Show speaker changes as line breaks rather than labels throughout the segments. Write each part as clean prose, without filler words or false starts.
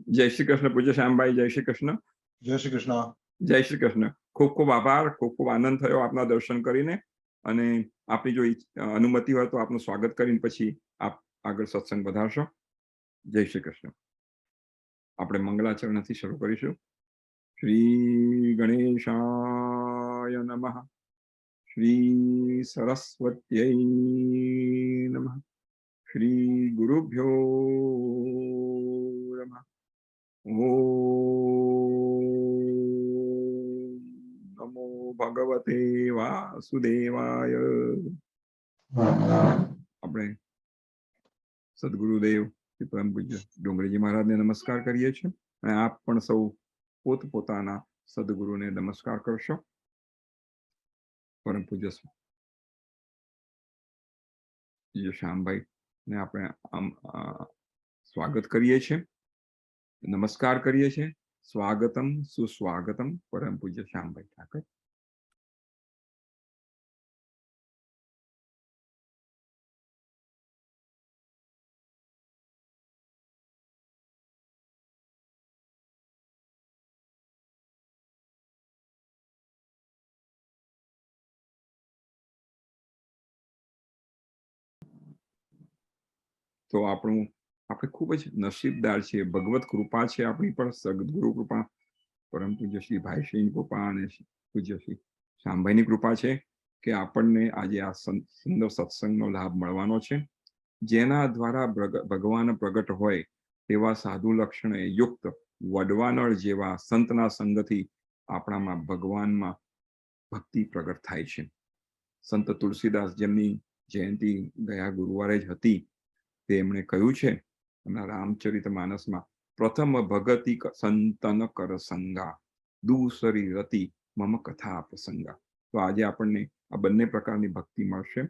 જય શ્રી કૃષ્ણ પૂજ્ય શ્યામભાઈ, જય શ્રી કૃષ્ણ.
જય શ્રી કૃષ્ણ.
જય શ્રી કૃષ્ણ. ખૂબ ખૂબ આભાર, ખૂબ ખૂબ આનંદ થયો આપના દર્શન કરીને. અને આપની જો અનુમતિ હોય તો આપનું સ્વાગત કરીને પછી આપ આગળ સત્સંગ વધારશો. જય શ્રી કૃષ્ણ. આપણે મંગલાચરણથી શરૂ કરીશું. શ્રી ગણેશાય નમઃ. શ્રી સરસ્વત્यै નમઃ. શ્રી ગુરુભ્યો નમઃ. ઓમ નમો ભગવતે વાસુદેવાય. આપણે સદગુરુદેવ પરમ પૂજ્ય ડુંગરીજી મહારાજને નમસ્કાર કરીએ છીએ અને આપ પણ સૌ પોતપોતાના સદગુરુને નમસ્કાર કરશો. પરમ પૂજ્ય શ્યામભાઈ ને આપણે સ્વાગત કરીએ છીએ, નમસ્કાર કરીએ છીએ. સ્વાગતમ સુસ્વાગતમ પરમ પૂજ્ય શ્યામભાઈ ઠાકર. તો આપણે ખૂબ જ નસીબદાર છીએ, ભગવત કૃપા છે આપણી પર, સદગુરુ કૃપા, પરમ પૂજ્ય શ્રી ભાઈશ્રીની કૃપા અને પૂજ્ય શ્રી શ્યામભાઈની કૃપા છે કે આપણને આજે આ સુંદર સત્સંગનો લાભ મળવાનો છે. જેના દ્વારા ભગવાન પ્રગટ હોય તેવા સાધુ લક્ષણે યુક્ત વડવાનળ જેવા સંતના સંગથી આપણામાં ભગવાનમાં ભક્તિ પ્રગટ થાય છે. સંત તુલસીદાસ જેમની જયંતિ ગયા ગુરુવારે જ હતી, તેમણે કહ્યું છે એમના રામચરિત માનસમાં, પ્રથમ ભગતિ સંતન કર સંગા, દૂસરી રતિ મમ કથા પ્રસંગા. તો આજે આપણને આ બંને પ્રકારની ભક્તિ મળશે,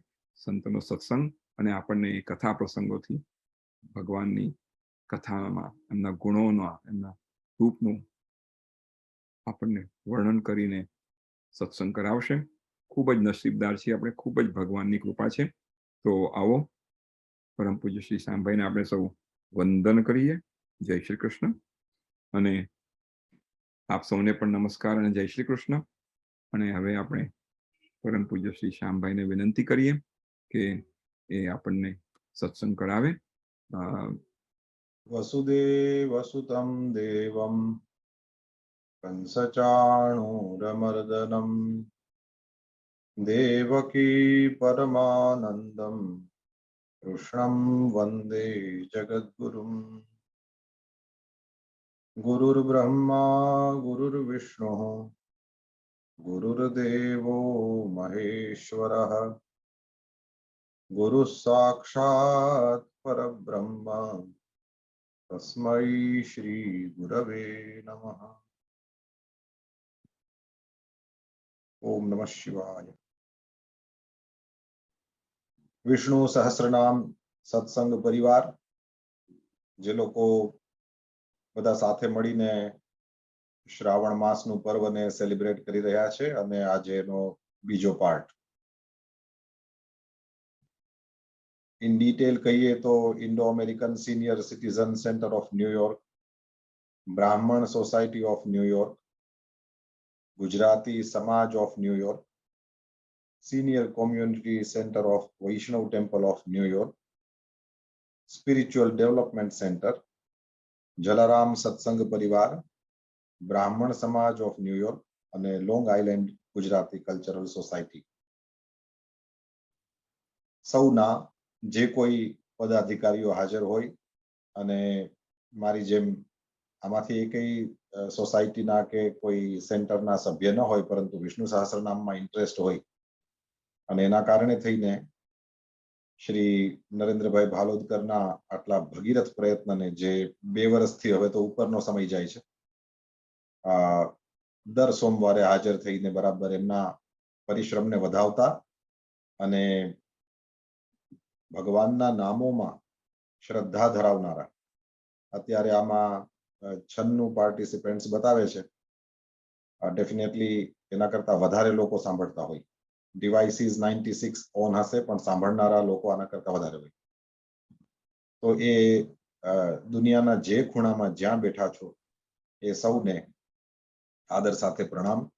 સંતનો સત્સંગ અને આપણને કથા પ્રસંગોથી ભગવાનની કથામાં એમના ગુણોના, એમના રૂપનું આપણને વર્ણન કરીને સત્સંગ કરાવશે. ખૂબ જ નસીબદાર છીએ આપણે, ખૂબ જ ભગવાનની કૃપા છે. તો આવો પરમ પૂજ્ય શ્રી શ્યામભાઈને આપણે સૌ વંદન કરીએ. જય શ્રી કૃષ્ણ. અને આપ સૌને પણ નમસ્કાર અને જય શ્રી કૃષ્ણ. અને હવે આપણે પરમ પૂજ્ય શ્રી શ્યામભાઈને વિનંતી કરીએ કે એ આપણને સત્સંગ કરાવે.
વસુદેવસુતમ દેવમ કંસચાણૂરમર્દનમ દેવકી પરમાનંદમ કૃષ્ણં વંદે જગદ્ગુરુમ. ગુરુર્બ્રહ્મા ગુરુર્વિષ્ણુઃ ગુરુર્દેવો મહેશ્વરઃ ગુરુઃ સાક્ષાત પરબ્રહ્મ તસ્मै શ્રી ગુરવે નમઃ. ઓમ નમઃ શિવાય. વિષ્ણુ સહસ્રનામ સત્સંગ પરિવાર, જે લોકો બધા સાથે મળીને શ્રાવણ માસનું પર્વને સેલિબ્રેટ કરી રહ્યા છે અને આજે એનો બીજો પાર્ટ. ઇન ડિટેલ કહીએ તો Indo American senior citizen centre of New York, બ્રાહ્મણ સોસાયટી ઓફ ન્યુયોર્ક, ગુજરાતી સમાજ of New York, senior community centre of Vaishnav temple of New York, spiritual development centre, Jalaram સત્સંગ પરિવાર, બ્રાહ્મણ સમાજ ઓફ ન્યુયોર્ક અને long island Gujarati cultural society. સૌના જે કોઈ પદાધિકારીઓ હાજર હોય અને મારી જેમ આમાંથી એકઈ સોસાયટીના કે કોઈ સેન્ટરના સભ્ય ન હોય, પરંતુ વિષ્ણુ સહસ્રનામમાં ઇન્ટરેસ્ટ હોય અને એના કારણે થઈને શ્રી નરેન્દ્રભાઈ ભાલોદકરના આટલા ભગીરથ પ્રયત્નને, જે 2 વર્ષથી હવે તો ઉપરનો સમય જાય છે, દર સોમવારે હાજર થઈને બરાબર એમના પરિશ્રમને વધાવતા અને ભગવાનના નામોમાં શ્રદ્ધા ધરાવનારા, અત્યારે આમાં 96 પાર્ટિસિપેન્ટ્સ બતાવે છે, ડેફિનેટલી એના કરતા વધારે લોકો સાંભળતા હોય. ડિવાઇસીસ 96 ઓન હશે, પણ સાંભળનારા લોકો આના કરતા વધારે હોય. તો એ દુનિયાના જે ખૂણામાં જ્યાં બેઠા છો એ સૌને આદર સાથે પ્રણામ.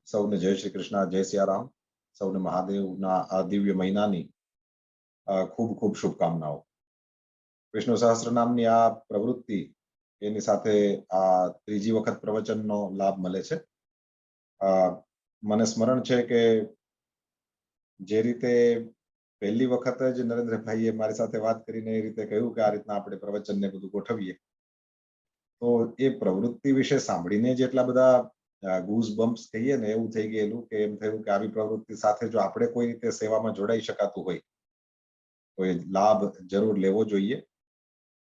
સૌને જય શ્રી કૃષ્ણ, જય સિયારામ. સૌને મહાદેવના આ દિવ્ય મહિનાની ખૂબ ખૂબ શુભકામનાઓ. વિષ્ણુ સહસ્ત્ર નામની આ પ્રવૃત્તિ એની સાથે આ ત્રીજી વખત પ્રવચનનો લાભ મળે છે. મને સ્મરણ છે કે જે રીતે પહેલી વખત જ નરેન્દ્રભાઈએ મારી સાથે વાત કરીને એ રીતે કહ્યું કે આ રીતના આપણે પ્રવચનને બધું ગોઠવીએ, તો એ પ્રવૃત્તિ વિશે સાંભળીને જ એટલા બધા ગૂઝ બમ્પ્સ કહીએ ને એવું થઈ ગયેલું કે એમ થયું કે આવી પ્રવૃત્તિ સાથે જો આપણે કોઈ રીતે સેવામાં જોડાઈ શકાતું હોય તો એ લાભ જરૂર લેવો જોઈએ.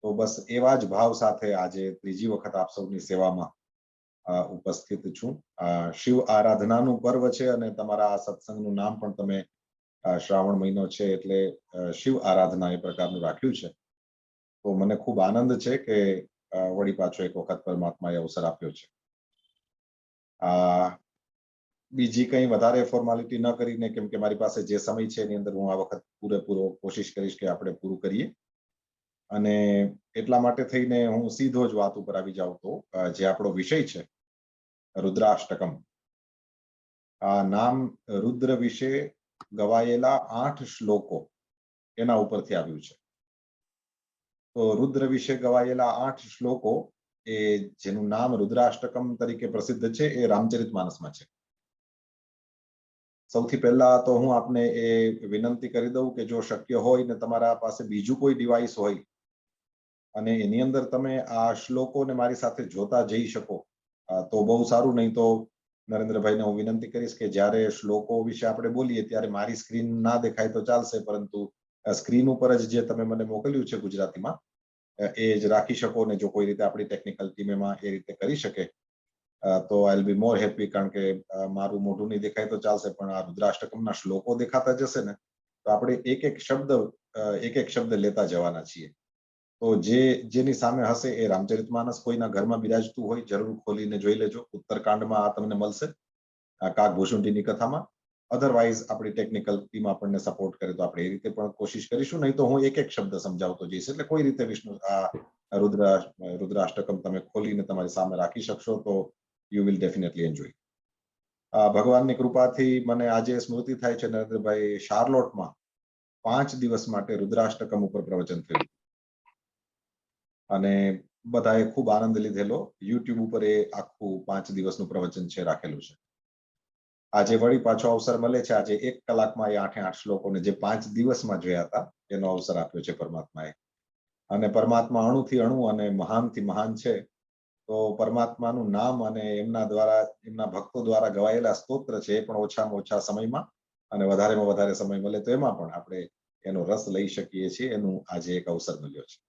તો બસ એવા જ ભાવ સાથે આજે ત્રીજી વખત આપ સૌની સેવામાં ઉપસ્થિત છું. શિવ આરાધનાનું પર્વ છે અને તમારા આ સત્સંગનું નામ પણ તમે શ્રાવણ મહિનો છે એટલે શિવ આરાધના એ પ્રકારનું રાખ્યું છે. તો મને ખૂબ આનંદ છે કે વળી પાછો એક વખત પરમાત્માએ અવસર આપ્યો છે. બીજી કંઈ વધારે ફોર્માલિટી ન કરીને, કેમ કે મારી પાસે જે સમય છે એની અંદર હું આ વખત પૂરેપૂરો કોશિશ કરીશ કે આપણે પૂરું કરીએ. અને એટલા માટે થઈને હું સીધો જ વાત ઉપર આવી જાઉં તો જે આપણો વિષય છે રુદ્રાષ્ટકમ. આ નામ રુદ્ર વિશે ગવાયેલા 8 શ્લોકો એના ઉપરથી આવ્યું છે. તો રુદ્ર વિશે ગવાયેલા 8 શ્લોકો એ જેનું નામ રુદ્રાષ્ટકમ તરીકે પ્રસિદ્ધ છે એ રામચરિતમાનસમાં છે. સૌથી પહેલા તો હું આપને એ વિનંતી કરી દઉં કે જો શક્ય હોય ને તમારા પાસે બીજું કોઈ ડિવાઇસ હોય અને એની અંદર તમે આ શ્લોકોને મારી સાથે જોતા જઈ શકો તો બહુ સારું. નહીં તો નરેન્દ્રભાઈને હું વિનંતી કરીશ કે જ્યારે શ્લોકો વિશે આપણે બોલીએ ત્યારે મારી સ્ક્રીન ના દેખાય તો ચાલશે, પરંતુ સ્ક્રીન ઉપર જ જે તમે મને મોકલ્યું છે ગુજરાતીમાં એ જ રાખી શકો. ને જો કોઈ રીતે આપણી ટેકનિકલ ટીમ એમાં એ રીતે કરી શકે તો I will be more happy, કારણ કે મારું મોઢું નહીં દેખાય તો ચાલશે પણ આ રુદ્રાષ્ટકમના શ્લોકો દેખાતા જશે ને તો આપણે એક એક શબ્દ લેતા જવાના છીએ. તો જેની સામે હશે એ રામચરિતમાનસ કોઈના ઘરમાં બિરાજતું હોય જરૂર ખોલીને જોઈ લેજો. ઉત્તરકાંડમાં આ તમને મળશે, કાગભૂષુંડીની કથામાં. અધરવાઇઝ આપણી ટેકનિકલ ટીમ આપણને સપોર્ટ કરે તો આપણે એ રીતે પણ કોશિશ કરીશું. નહીં તો હું એક એક શબ્દ સમજાવતો જઈશ. એટલે કોઈ રીતે વિષ્ણુ આ રુદ્રાષ્ટકમ તમે ખોલીને તમારી સામે રાખી શકશો તો યુ વિલ ડેફિનેટલી એન્જોય. ભગવાનની કૃપાથી મને આજે સ્મૃતિ થાય છે નરેન્દ્રભાઈ, શાર્લોટમાં 5 દિવસ માટે રુદ્રાષ્ટકમ ઉપર પ્રવચન થયું અને બધાએ ખૂબ આનંદ લીધેલો. યુટ્યુબ ઉપર એ આખું 5 દિવસનું પ્રવચન છે રાખેલું છે. આજે વળી પાછો અવસર મળે છે. આજે 1 કલાકમાં એ 8 શ્લોકોને જે 5 દિવસમાં જોયા હતા એનો અવસર આપ્યો છે પરમાત્માએ. અને પરમાત્મા અણુથી અણુ અને મહાનથી મહાન છે. તો પરમાત્માનું નામ અને એમના ભક્તો દ્વારા ગવાયેલા સ્તોત્ર છે એ પણ ઓછામાં ઓછા સમયમાં અને વધારેમાં વધારે સમય મળે તો એમાં પણ આપણે એનો રસ લઈ શકીએ છીએ. એનું આજે એક અવસર મળ્યો છે.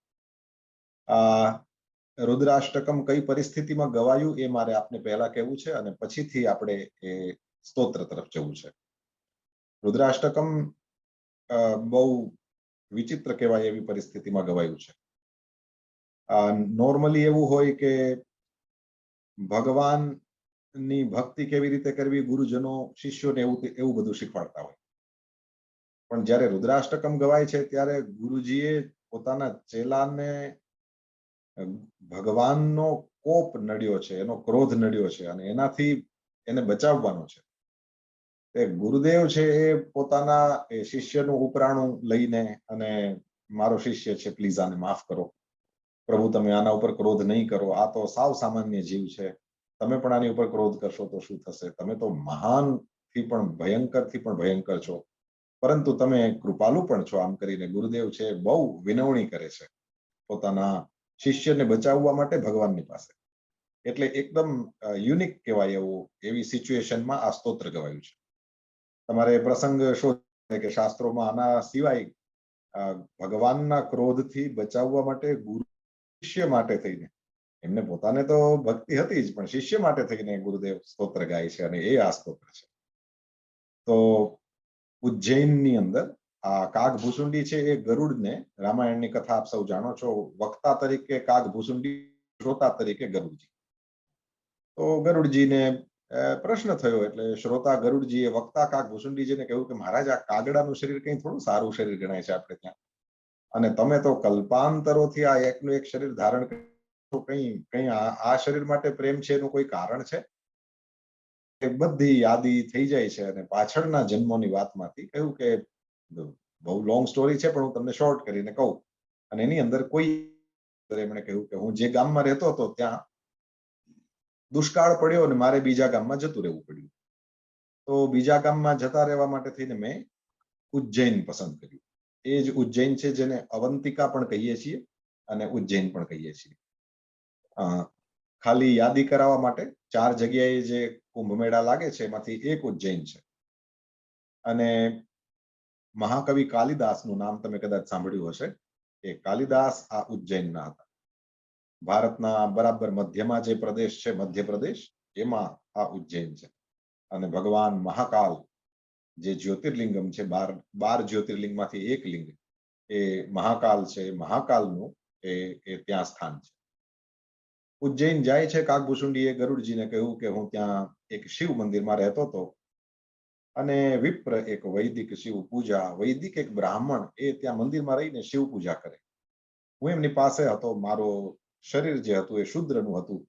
રુદ્રાષ્ટકમ કઈ પરિસ્થિતિમાં ગવાયું એ મારે આપને પહેલા કહેવું છે અને પછીથી આપણે એ સ્તોત્ર તરફ જવું છે. રુદ્રાષ્ટકમ બહુ વિચિત્ર કહેવાય એવી પરિસ્થિતિમાં ગવાયું છે. નોર્મલી એવું હોય કે ભગવાનની ભક્તિ કેવી રીતે કરવી ગુરુજનો શિષ્યોને એવું બધું શીખવાડતા હોય. પણ જ્યારે રુદ્રાષ્ટકમ ગવાય છે ત્યારે ગુરુજીએ પોતાના ચેલાને ભગવાનનો કોપ નડ્યો છે, એનો ક્રોધ નડ્યો છે અને એનાથી એને બચાવવાનો છે. એ ગુરુદેવ છે એ પોતાના શિષ્યનું ઉપરાણું લઈને અને મારો શિષ્ય છે, પ્લીઝ આને માફ કરો, પ્રભુ તમે આના ઉપર ક્રોધ નહીં કરો, આ તો સાવ સામાન્ય જીવ છે, તમે પણ આની ઉપર ક્રોધ કરશો તો શું થશે? તમે તો મહાન થી પણ ભયંકર છો, પરંતુ તમે કૃપાલુ પણ છો. આમ કરીને ગુરુદેવ છે બહુ વિનવણી કરે છે પોતાના શિષ્યને બચાવવા માટે ભગવાનની પાસે. એટલે એકદમ યુનિક કહેવાય એવી સિચ્યુએશનમાં આ સ્તોત્ર ગવાયું છે. તમારે પ્રસંગ શોધે કે શાસ્ત્રોમાં આના સિવાય ભગવાનના ક્રોધથી બચાવવા માટે ગુરુ શિષ્ય માટે થઈને, એમને પોતાને તો ભક્તિ હતી જ પણ શિષ્ય માટે થઈને ગુરુદેવ સ્તોત્ર ગાય છે અને એ આ સ્તોત્ર છે. તો ઉજ્જૈનની અંદર આ કાગભૂસુંડી છે એ ગરુડને, રામાયણની કથા આપ સૌ જાણો છો, વક્તા તરીકે કાગભૂસુંડી, શ્રોતા તરીકે ગરુડજી. તો ગરુડજીને પ્રશ્ન થયો એટલે શ્રોતા ગરુડજીએ વક્તા કાગભૂસુંડીજીને કહ્યું કે મહારાજ આ કાગડાનું શરીર કંઈ થોડું સારું શરીર ગણાય છે આપણે ત્યાં, અને તમે તો કલ્પાંતરોથી આ એકનું એક શરીર ધારણ કરો, કઈ કઈ આ શરીર માટે પ્રેમ છે એનું કોઈ કારણ છે? બધી યાદી થઈ જાય છે અને પાછળના જન્મોની વાતમાંથી કહ્યું કે બહુ લોંગ સ્ટોરી છે પણ હું તમને શોર્ટ કરીને કહું. અને એની અંદર કોઈ એમણે કહ્યું કે હું જે ગામમાં રહેતો હતો ત્યાં દુષ્કાળ પડ્યો અને મારે બીજા ગામમાં જતું રહેવું પડ્યું. તો બીજા ગામમાં જતા રહેવા માટે થઈને મેં ઉજ્જૈન પસંદ કર્યું. એ જ ઉજ્જૈન છે જેને અવંતિકા પણ કહીએ છીએ અને ઉજ્જૈન પણ કહીએ છીએ. ખાલી યાદી કરાવવા માટે 4 જગ્યાએ જે કુંભ મેળા લાગે છે એમાંથી એક ઉજ્જૈન છે. અને મહાકવિ કાલિદાસનું નામ તમે કદાચ સાંભળ્યું હશે. એ કાલિદાસ આ ઉજ્જૈનના હતા. ભારતના બરાબર મધ્યમાં જે પ્રદેશ છે મધ્યપ્રદેશ, એમાં આ ઉજ્જૈન છે. અને ભગવાન મહાકાલ જે જ્યોતિર્લિંગમ છે, 12 જ્યોતિર્લિંગમાંથી એક લિંગ એ મહાકાલ છે. મહાકાલનું એ ત્યાં સ્થાન છે. ઉજ્જૈન જાય છે કાગભૂષુંડીએ ગરુડજીને કહ્યું કે હું ત્યાં એક શિવ મંદિરમાં રહેતો હતો અને વિપ્ર એક વૈદિક શિવ પૂજા, વૈદિક એક બ્રાહ્મણ એ ત્યાં મંદિરમાં રહીને શિવ પૂજા કરે. હું એમની પાસે હતો, મારો શરીર જે હતું એ શુદ્રનું હતું.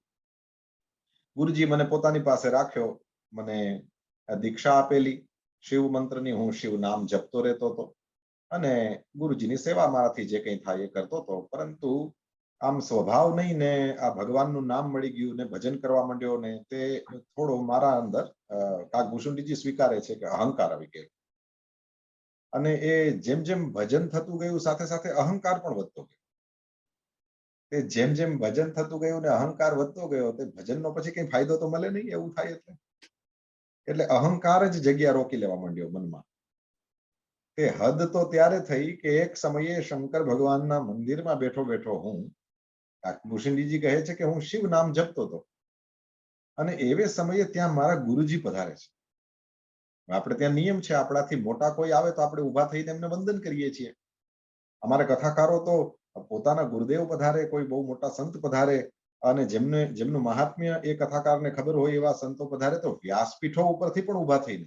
ગુરુજી મને પોતાની પાસે રાખ્યો, મને દીક્ષા આપેલી શિવ મંત્રની. હું શિવ નામ જપતો રહેતો હતો અને ગુરુજીની સેવા મારાથી જે કંઈ થાય એ કરતો હતો. પરંતુ આમ સ્વભાવ નહીં ને આ ભગવાનનું નામ મળી ગયું ને ભજન કરવા માંડ્યો ને તે થોડો મારા અંદર કાગભૂષુંડીજી સ્વીકારે છે કે અહંકાર આવી ગયો. અને એ જેમ જેમ ભજન થતું ગયું સાથે સાથે અહંકાર પણ વધતો ગયો. તે જેમ જેમ ભજન થતું ગયું ને અહંકાર વધતો ગયો, તે ભજનનો પછી કઈ ફાયદો તો મળે નહીં એવું થાય. એટલે અહંકાર જ જગ્યા રોકી લેવા માંડ્યો મનમાં. તે હદ તો ત્યારે થઈ કે એક સમયે શંકર ભગવાનના મંદિરમાં બેઠો બેઠો હું, કાગભૂષુંડીજી કહે છે કે હું શિવ નામ જપતો હતો અને એવે સમયે ત્યાં મારા ગુરુજી પધારે છે. આપણે ત્યાં નિયમ છે, આપણાથી મોટા કોઈ આવે તો આપણે ઊભા થઈને એમને વંદન કરીએ છીએ. અમારા કથાકારો તો પોતાના ગુરુદેવ પધારે, કોઈ બહુ મોટા સંત પધારે અને જેમનું મહાત્મ્ય એ કથાકારને ખબર હોય એવા સંતો પધારે તો વ્યાસપીઠો ઉપરથી પણ ઊભા થઈને.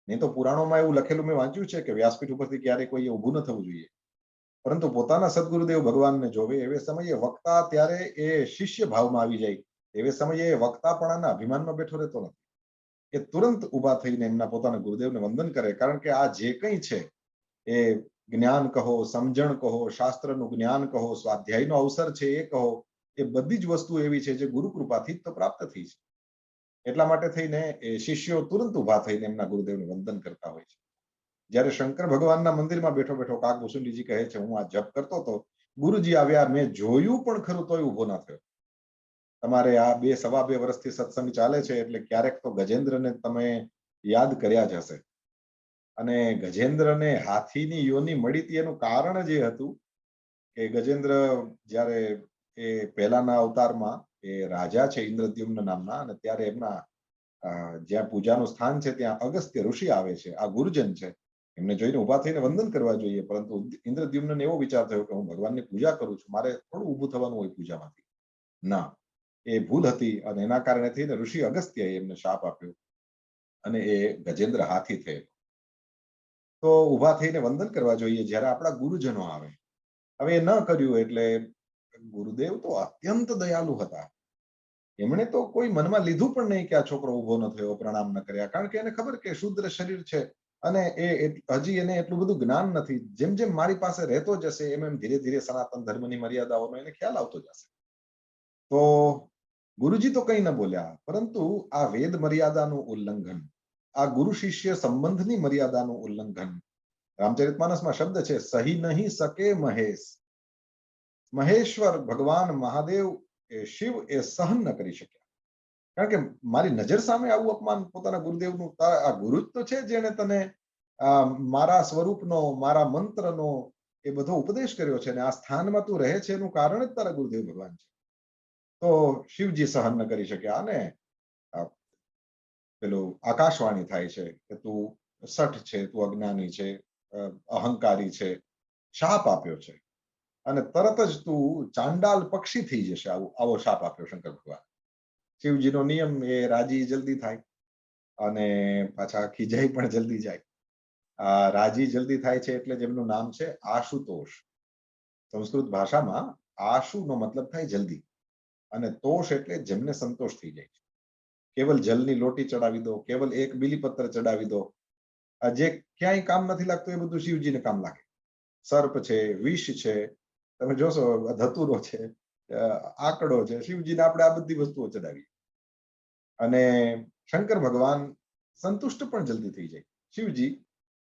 નહીં તો પુરાણોમાં એવું લખેલું મેં વાંચ્યું છે કે વ્યાસપીઠ ઉપરથી ક્યારેય કોઈ ઊભું ન થવું જોઈએ. પરંતુ પોતાના સદગુરુદેવ ભગવાનને જોવે એવે સમયે વક્તા ત્યારે એ શિષ્ય ભાવમાં આવી જાય. એવે સમયે વક્તાપણાના અભિમાનમાં બેઠો રહેતો નથી. એ તુરંત ઊભા થઈને એમના પોતાના ગુરુદેવને વંદન કરે. કારણ કે આ જે કંઈ છે એ જ્ઞાન કહો, સમજણ કહો, શાસ્ત્રનું જ્ઞાન કહો, સ્વાધ્યાયનો અવસર છે એ કહો, એ બધી જ વસ્તુ એવી છે જે ગુરુ કૃપાથી જ તો પ્રાપ્ત થઈ છે. એટલા માટે થઈને એ શિષ્યો તુરંત ઊભા થઈને એમના ગુરુદેવને વંદન કરતા હોય છે. જ્યારે શંકર ભગવાનના મંદિરમાં બેઠો બેઠો કાગભૂષુંડીજી કહે છે હું આ જપ કરતો હતો, ગુરુજી આવ્યા, મેં જોયું પણ ખરું તોય ઊભો ના થયો. તમારે આ 2 વર્ષથી સત્સંગ ચાલે છે એટલે ક્યારેક તો ગજેન્દ્રને તમે યાદ કર્યા જ હશે. અને ગજેન્દ્રને હાથીની યોની મળી હતી એનું કારણ જ એ હતું કે ગજેન્દ્ર જ્યારે એ પહેલાના અવતારમાં એ રાજા છે ઇન્દ્રદ્યુમ્ન નામના, અને ત્યારે એમના જ્યાં પૂજાનું સ્થાન છે ત્યાં અગસ્ત્ય ઋષિ આવે છે. આ ગુરુજન છે, એમને જોઈને ઊભા થઈને વંદન કરવા જોઈએ. પરંતુ ઇન્દ્રદ્યુમ્નને એવો વિચાર થયો કે હું ભગવાનની પૂજા કરું છું, મારે થોડું ઊભું થવાનું હોય પૂજામાંથી. ના, એ ભૂલ હતી અને એના કારણે થઈને ઋષિ અગસ્ત્યએ એમને શાપ આપ્યો અને એ ગજેન્દ્ર હાથી થયેલો. તો ઊભા થઈને વંદન કરવા જોઈએ જ્યારે આપણા ગુરુજનો આવે. હવે એ ન કર્યું એટલે ગુરુદેવ તો અત્યંત દયાળુ હતા. એમણે તો કોઈ મનમાં લીધું પણ નહીં કે આ છોકરો ઊભો ન થયો, પ્રણામ ન કર્યા. કારણ કે એને ખબર કે શુદ્ર શરીર છે અને એ હજી એને એટલું બધું જ્ઞાન નથી. જેમ જેમ મારી પાસે રહેતો જશે એમ એમ ધીરે ધીરે સનાતન ધર્મની મર્યાદાઓનો એને ખ્યાલ આવતો જશે. તો ગુરુજી તો કંઈ ન બોલ્યા, પરંતુ આ વેદ મર્યાદાનું ઉલ્લંઘન, આ ગુરુ શિષ્ય સંબંધની મર્યાદાનું ઉલ્લંઘન, રામચરિતમાનસમાં શબ્દ છે સહી નહીં શકે મહેશ. મહેશ્વર ભગવાન મહાદેવ એ શિવ એ સહન ન કરી શક્યા. કારણ કે મારી નજર સામે આવું અપમાન પોતાના ગુરુદેવનું, આ ગુરુ જ તો છે જેને તને મારા સ્વરૂપનો, મારા મંત્રનો એ બધો ઉપદેશ કર્યો છે, અને આ સ્થાનમાં તું રહે છે એનું કારણ જ તારા ગુરુદેવ ભગવાન છે. તો શિવજી સહન ન કરી શક્યા અને પેલું આકાશવાણી થાય છે કે તું સઠ છે, તું અજ્ઞાની છે, અહંકારી છે, શાપ આપ્યો છે અને તરત જ તું ચાંડાલ પક્ષી થઈ જશે. આવો શાપ આપ્યો શંકર ભગવાન. શિવજીનો નિયમ એ રાજી જલ્દી થાય અને પાછા ખીજાઈ પણ જલ્દી જાય. રાજી જલ્દી થાય છે એટલે જેમનું નામ છે આશુતોષ. સંસ્કૃત ભાષામાં આશુનો મતલબ થાય જલ્દી, અને તોષ એટલે જેમને સંતોષ થઈ જાય છે. કેવલ જલની લોટી ચડાવી દો, કેવલ એક બીલીપત્ર ચડાવી દો, આ જે ક્યાંય કામ નથી લાગતું એ બધું શિવજીને કામ લાગે. સર્પ છે, વિષ છે, તમે જોશો ધતુરો છે, આકડો છે, શિવજીને આપણે આ બધી વસ્તુઓ ચડાવીએ. અને શંકર ભગવાન સંતુષ્ટ પણ જલ્દી થઈ જાય. શિવજી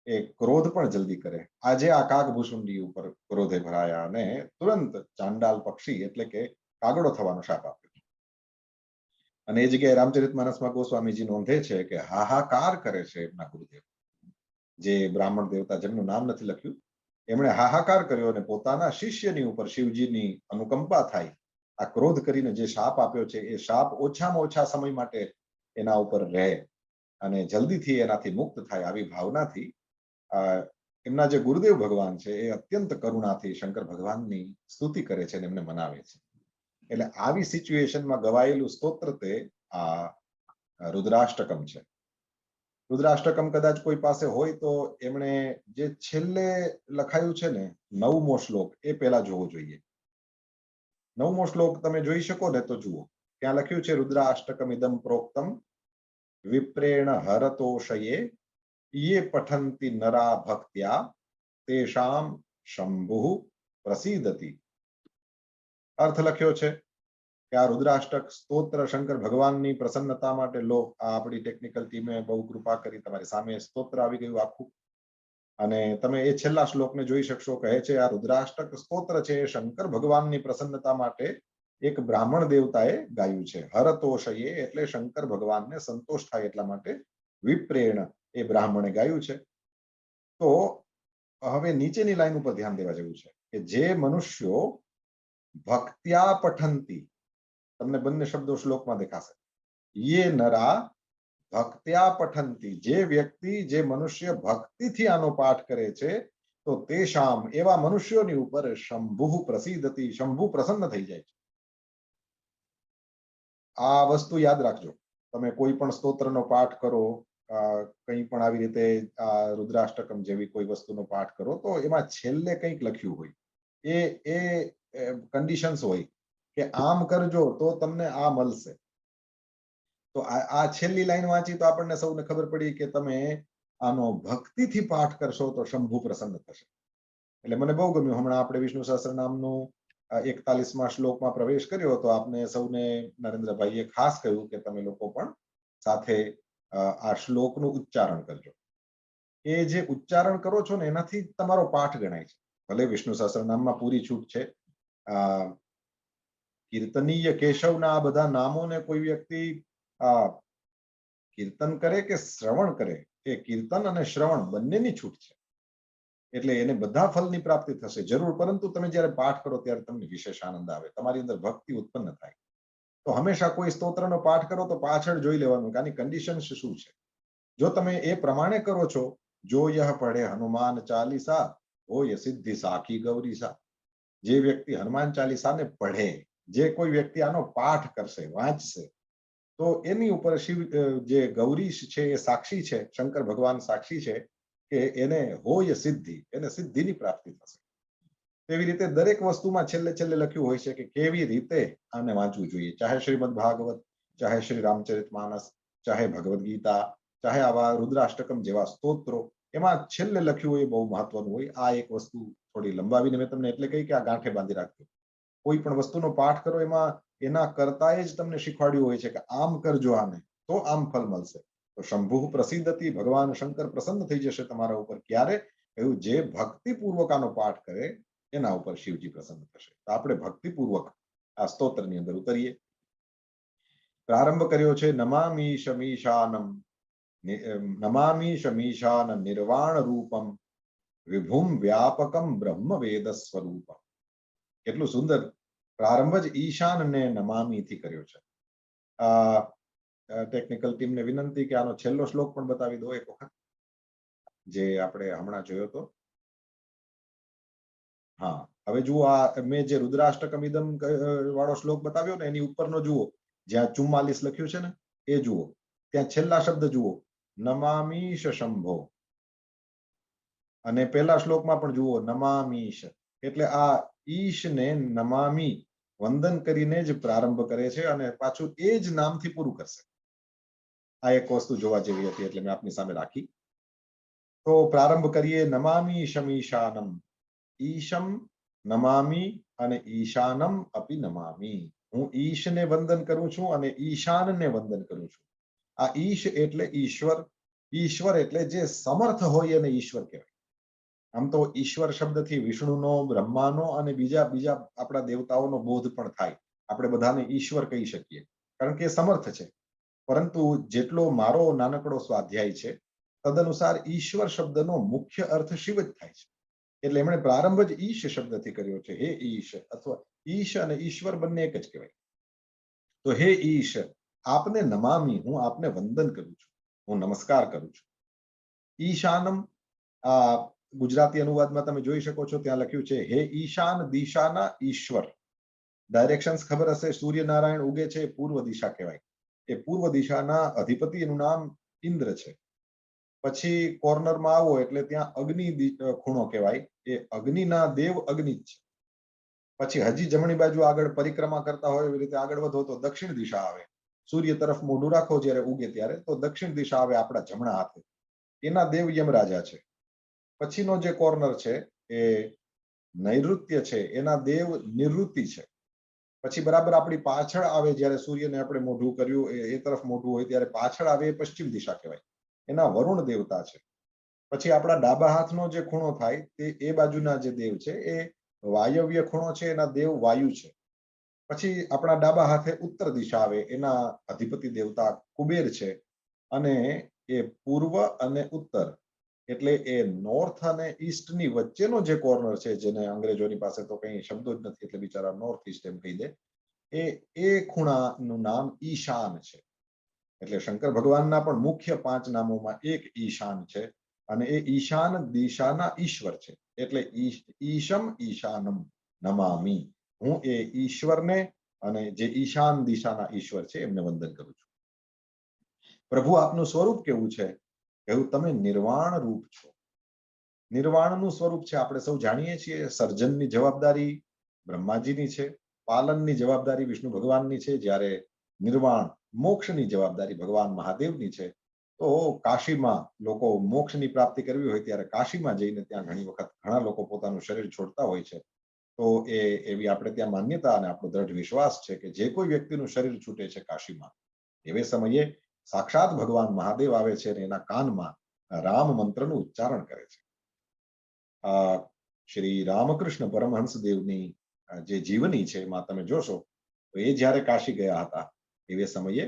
એ ક્રોધ પણ જલ્દી કરે. આજે આ કાગભૂષુંડી ઉપર ક્રોધે ભરાયા અને તુરંત ચાંડાલ પક્ષી એટલે કે કાગડો થવાનો શાપ આપ્યો. અને એ જગ્યાએ રામચરિતમાનસમાં ગોસ્વામીજી નોંધે છે કે હાહાકાર કરે છે એમના ગુરુદેવ, જે બ્રાહ્મણ દેવતા જેમનું નામ નથી લખ્યું, એમણે હાહાકાર કર્યો અને પોતાના શિષ્યની ઉપર શિવજીની અનુકંપા થાય, આ ક્રોધ કરીને જે શાપ આપ્યો છે એ શાપ ઓછામાં ઓછા સમય માટે એના ઉપર રહે અને જલ્દીથી એનાથી મુક્ત થાય, આવી ભાવનાથી એમના જે ગુરુદેવ ભગવાન છે એ અત્યંત કરુણાથી શંકર ભગવાનની સ્તુતિ કરે છે અને એમને મનાવે છે. એટલે આવી સિચ્યુએશનમાં ગવાયેલું સ્તોત્ર તે આ રુદ્રાષ્ટકમ છે. રુદ્રાષ્ટકમ કદાચ કોઈ પાસે હોય તો એમણે જે છેલ્લે લખાયું છે ને 9મો શ્લોક એ પહેલા જોવો જોઈએ. 9મો શ્લોક તમે જોઈ શકો ને તો જુઓ. ત્યાં લખ્યું છે રુદ્રાષ્ટકમ ઇદમ પ્રોક્તમ વિપ્રેણ હરતોષયે યે પઠંતિ નરા ભક્ત્યા તેષામ શંભુ પ્રસીદતિ. અર્થ લખ્યો છે કે આ રુદ્રાષ્ટક સ્તોત્ર શંકર ભગવાનની પ્રસન્નતા માટે લો. આ આપણી ટેકનિકલ ટીમે બહુ કૃપા કરી, તમારી સામે સ્તોત્ર આવી ગયું આખું. અને તમે એ છેલ્લા શ્લોકને જોઈ શકશો. કહે છે આ રુદ્રાષ્ટક સ્તોત્ર છે એ શંકર ભગવાનની પ્રસન્નતા માટે એક બ્રાહ્મણ દેવતાએ ગાયું છે. હરતોષયે એટલે શંકર ભગવાનને સંતોષ થાય એટલા માટે વિપ્રેણ એ બ્રાહ્મણે ગાયું છે. તો હવે નીચેની લાઈન ઉપર ધ્યાન દેવા જેવું છે કે જે મનુષ્યો ભક્ત્યા પઠંતી, તમને બંને શબ્દો શ્લોકમાં દેખાશે, યે નરા ભક્ત્યા પઠંતી, જે વ્યક્તિ જે મનુષ્ય ભક્તિથી આનો પાઠ કરે છે તો તેષામ એવા મનુષ્યોની ઉપર શંભુ પ્રસિદ્ધતિ, શંભુ પ્રસન્ન થઈ જાય છે. આ વસ્તુ યાદ રાખજો. તમે કોઈ પણ સ્તોત્રનો પાઠ કરો, કંઈ પણ આવી રીતે રુદ્રાષ્ટકમ જેવી કોઈ વસ્તુનો પાઠ કરો તો એમાં છેલ્લે કંઈક લખ્યું હોય, એ કન્ડિશન્સ હોય કે આમ કરજો તો તમને આ મળશે. તો આ છેલ્લી લાઈન વાંચી તો આપણને સૌને ખબર પડી કે તમે આનો ભક્તિથી પાઠ કરશો તો શંભુ પ્રસન્ન થશે. એટલે મને બહુ ગમ્યું. હમણાં આપણે વિષ્ણુ સહસ્ત્રનામનું 41મા શ્લોકમાં પ્રવેશ કર્યો તો આપને સૌને નરેન્દ્રભાઈએ ખાસ કહ્યું કે તમે લોકો પણ સાથે આ શ્લોકનું ઉચ્ચારણ કરજો. એ જે ઉચ્ચારણ કરો છો ને એનાથી તમારો પાઠ ગણાય છે. ભલે વિષ્ણુ સહસ્ત્રનામમાં પૂરી છૂટ છે. કીર્તનીય કેશવના આ બધા નામોને કોઈ વ્યક્તિ કીર્તન કરે કે શ્રવણ કરે, એ કીર્તન અને શ્રવણ બંનેની છૂટ છે. એટલે એને બધા ફળની પ્રાપ્તિ થશે જરૂર, પરંતુ તમે જ્યારે પાઠ કરો ત્યારે તમને વિશેષ આનંદ આવે, તમારી અંદર ભક્તિ ઉત્પન્ન થાય. તો હંમેશા કોઈ સ્તોત્રનો પાઠ કરો તો પાછળ જોઈ લેવાનું કે આની કન્ડિશન્સ શું છે. જો તમે એ પ્રમાણે કરો છો, જો યહ પડે હનુમાન ચાલીસા હોય સિદ્ધિ સાખી ગૌરીસા, જે વ્યક્તિ હનુમાન ચાલીસાને પડે, જે કોઈ વ્યક્તિ આનો પાઠ કરશે, વાંચશે, તો એની ઉપર શિવ જે ગૌરીશ છે એ સાક્ષી છે, શંકર ભગવાન સાક્ષી છે કે એને હોય સિદ્ધિ, એને સિદ્ધિની પ્રાપ્તિ થશે. તેવી રીતે દરેક વસ્તુમાં છેલ્લે છેલ્લે લખ્યું હોય છે કે કેવી રીતે આને વાંચવું જોઈએ. ચાહે શ્રીમદ ભાગવત, ચાહે શ્રી રામચરિતમાનસ, ચાહે ભગવદ્ ગીતા, ચાહે આવા રુદ્રાષ્ટકમ જેવા સ્તોત્રો, એમાં છેલ્લે લખ્યું હોય એ બહુ મહત્વનું હોય. આ એક વસ્તુ થોડી લંબાવીને મેં તમને એટલે કહી કે આ ગાંઠે બાંધી રાખજો. કોઈ પણ વસ્તુનો પાઠ કરો એમાં એના કરતાએ જ તમને શીખવાડ્યું હોય છે કે આમ કરજો, આને તો આમ ફળ મળશે. તો શંભુ પ્રસિદ્ધતિ, ભગવાન શંકર પ્રસન્ન થઈ જશે તમારા ઉપર. ક્યારે? એવું જે ભક્તિપૂર્વક આનો પાઠ કરે એના ઉપર શિવજી પ્રસન્ન થશે. તો આપણે ભક્તિપૂર્વક આ સ્તોત્રની અંદર ઉતરીએ. પ્રારંભ કર્યો છે નમામી શમીશાનમ, નમામી શમીશાન નિર્વાણ રૂપમ વિભુમ વ્યાપકમ બ્રહ્મ વેદ સ્વરૂપમ. કેટલું સુંદર પ્રારંભ જ ઈશાન ને નમામી થી કર્યો છે. ટેકનિકલ ટીમને વિનંતી કે આનો છેલ્લો શ્લોક પણ બતાવી દો એક વખત, જે આપણે હમણાં જોયો તો. હા, હવે જુઓ, આ મેં જે રુદ્રાષ્ટકમ ઇદમ વાળો શ્લોક બતાવ્યો ને એની ઉપરનો જુઓ, જ્યાં 44 લખ્યું છે ને એ જુઓ. ત્યાં છેલ્લા શબ્દ જુઓ, નમામીશ શંભો. અને પહેલા શ્લોકમાં પણ જુઓ નમામીશ. એટલે આ ઈશને નમામી વંદન કરીને જ પ્રારંભ કરે છે અને પાછું એ જ નામથી પૂરું કરશે. આ એક વસ્તુ જોવા જેવી હતી, એટલે મેં આપની સામે રાખી. તો પ્રારંભ કરીએ, નમામી શમીશાનમ. ઈશમ નમામી અને ઈશાનમ અપી નમામી. હું ઈશને વંદન કરું છું અને ઈશાનને વંદન કરું છું. આ ઈશ એટલે ઈશ્વર, ઈશ્વર એટલે જે સમર્થ હોય એને ઈશ્વર કહેવાય. આમ તો ઈશ્વર શબ્દથી વિષ્ણુનો, બ્રહ્માનો અને બીજા બીજા આપણા દેવતાઓનો બોધ પણ થાય. આપણે બધાને ઈશ્વર કહી શકીએ, કારણ કે એ સમર્થ છે. પરંતુ જેટલો મારો નાનકડો સ્વાધ્યાય છે તદનુસાર ઈશ્વર શબ્દનો મુખ્ય અર્થ શિવ જ થાય છે. એટલે એમણે પ્રારંભ જ ઈશ શબ્દથી કર્યો છે. હે ઈશ, અથવા ઈશ અને ઈશ્વર બંને એક જ કહેવાય. તો હે ઈશ, આપને નમામી, હું આપને વંદન કરું છું, હું નમસ્કાર કરું છું. ઈશાનમ, આ ગુજરાતી અનુવાદમાં તમે જોઈ શકો છો, ત્યાં લખ્યું છે હે ઈશાન દિશાના ઈશ્વર. ડાયરેક્શન્સ ખબર હશે, સૂર્યનારાયણ ઉગે છે પૂર્વ દિશા કહેવાય. એ પૂર્વ દિશાના અધિપતિ, એનું નામ ઇન્દ્ર છે. પછી કોર્નરમાં આવો એટલે ત્યાં અગ્નિ ખૂણો કહેવાય, એ અગ્નિના દેવ અગ્નિ જ છે. પછી હજી જમણી બાજુ આગળ પરિક્રમા કરતા હોય એવી રીતે આગળ વધો તો દક્ષિણ દિશા આવે. સૂર્ય તરફ મોઢું રાખો જ્યારે ઉગે ત્યારે, તો દક્ષિણ દિશા આવે આપણા જમણા હાથે. એના દેવ યમરાજા છે. પછીનો જે કોર્નર છે એ નૈઋત્ય છે, એના દેવ નિવૃત્તિ છે. પછી બરાબર આપણી પાછળ આવે, જ્યારે સૂર્યને આપણે મોઢું કર્યું એ તરફ મોઢું હોય ત્યારે પાછળ આવે એ પશ્ચિમ દિશા કહેવાય, એના વરુણ દેવતા છે. પછી આપણા ડાબા હાથનો જે ખૂણો થાય તે એ બાજુના જે દેવ છે એ વાયવ્ય ખૂણો છે, એના દેવ વાયુ છે. પછી આપણા ડાબા હાથે ઉત્તર દિશા આવે, એના અધિપતિ દેવતા કુબેર છે. અને એ પૂર્વ અને ઉત્તર, એટલે એ નોર્થ અને ઈસ્ટ ની વચ્ચેનો જે કોર્નર છે, જેને અંગ્રેજોની પાસે તો કઈ શબ્દો જ નથી એટલે બિચારા નોર્થ ઈસ્ટ એમ કહી દે, એ ખૂણાનું નામ ઈશાન છે. એટલે શંકર ભગવાનના પણ મુખ્ય 5 નામોમાં એક ઈશાન છે, અને એ ઈશાન દિશાના ઈશ્વર છે. એટલે ઈશમ ઈશાનમ નમામી, હું એ ઈશ્વરને અને જે ઈશાન દિશાના ઈશ્વર છે એમને વંદન કરું છું. પ્રભુ આપનું સ્વરૂપ કેવું છે? એવું તમે નિર્વાણ રૂપ છો. નિર્વાણનું સ્વરૂપ છે આપણે સૌ જાણીએ છીએ. સર્જનની જવાબદારી બ્રહ્માજીની છે, પાલનની જવાબદારી વિષ્ણુ ભગવાનની છે, જ્યારે નિર્વાણ મોક્ષની જવાબદારી ભગવાન મહાદેવની છે. તો કાશીમાં લોકો મોક્ષની પ્રાપ્તિ કરવી હોય ત્યારે કાશીમાં જઈને ત્યાં ઘણી વખત ઘણા લોકો પોતાનું શરીર છોડતા હોય છે. તો એવી આપણે ત્યાં માન્યતા અને આપણો દ્રઢ વિશ્વાસ છે કે જે કોઈ વ્યક્તિનું શરીર છૂટે છે કાશીમાં, એવે સમયે સાક્ષાત ભગવાન મહાદેવ આવે છે અને એના કાનમાં રામ મંત્રનું ઉચ્ચારણ કરે છે. શ્રી રામકૃષ્ણ પરમહંસ દેવની જે જીવની છે એમાં તમે જોશો તો એ જ્યારે કાશી ગયા હતા એ સમયે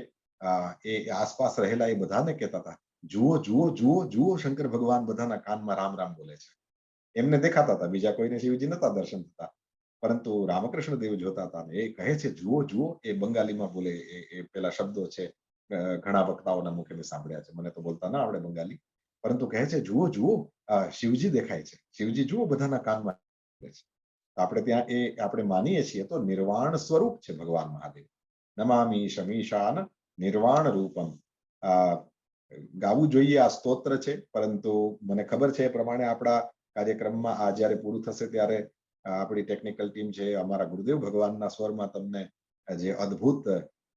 એ આસપાસ રહેલા એ બધાને કહેતા હતા, જુઓ જુઓ જુઓ જુઓ, શંકર ભગવાન બધાના કાનમાં રામ રામ બોલે છે. એમને દેખાતા હતા, બીજા કોઈને શિવજી નતા દર્શન થતા, પરંતુ રામકૃષ્ણ દેવ જોતા હતા. એ કહે છે જુઓ જુઓ, એ બંગાળીમાં બોલે, એ પેલા શબ્દો છે, ઘણા વક્તાઓના મુખે મેં સાંભળ્યા છે, મને તો બોલતા ના આવડે બંગાળી, પરંતુ કહે છે જુઓ જુઓ, શિવજી દેખાય છે, શિવજી જુઓ બધાના કાનમાં છે. આપણે ત્યાં એ આપણે માનીએ છીએ તો નિર્વાણ સ્વરૂપ છે ભગવાન મહાદેવ. નમામી શમીશાન નિર્વાણ રૂપમ. ગાવું જોઈએ આ સ્તોત્ર છે, પરંતુ મને ખબર છે એ પ્રમાણે આપણા કાર્યક્રમમાં આ જ્યારે પૂરું થશે ત્યારે આપણી ટેકનિકલ ટીમ છે, અમારા ગુરુદેવ ભગવાનના સ્વરમાં તમને જે અદ્ભુત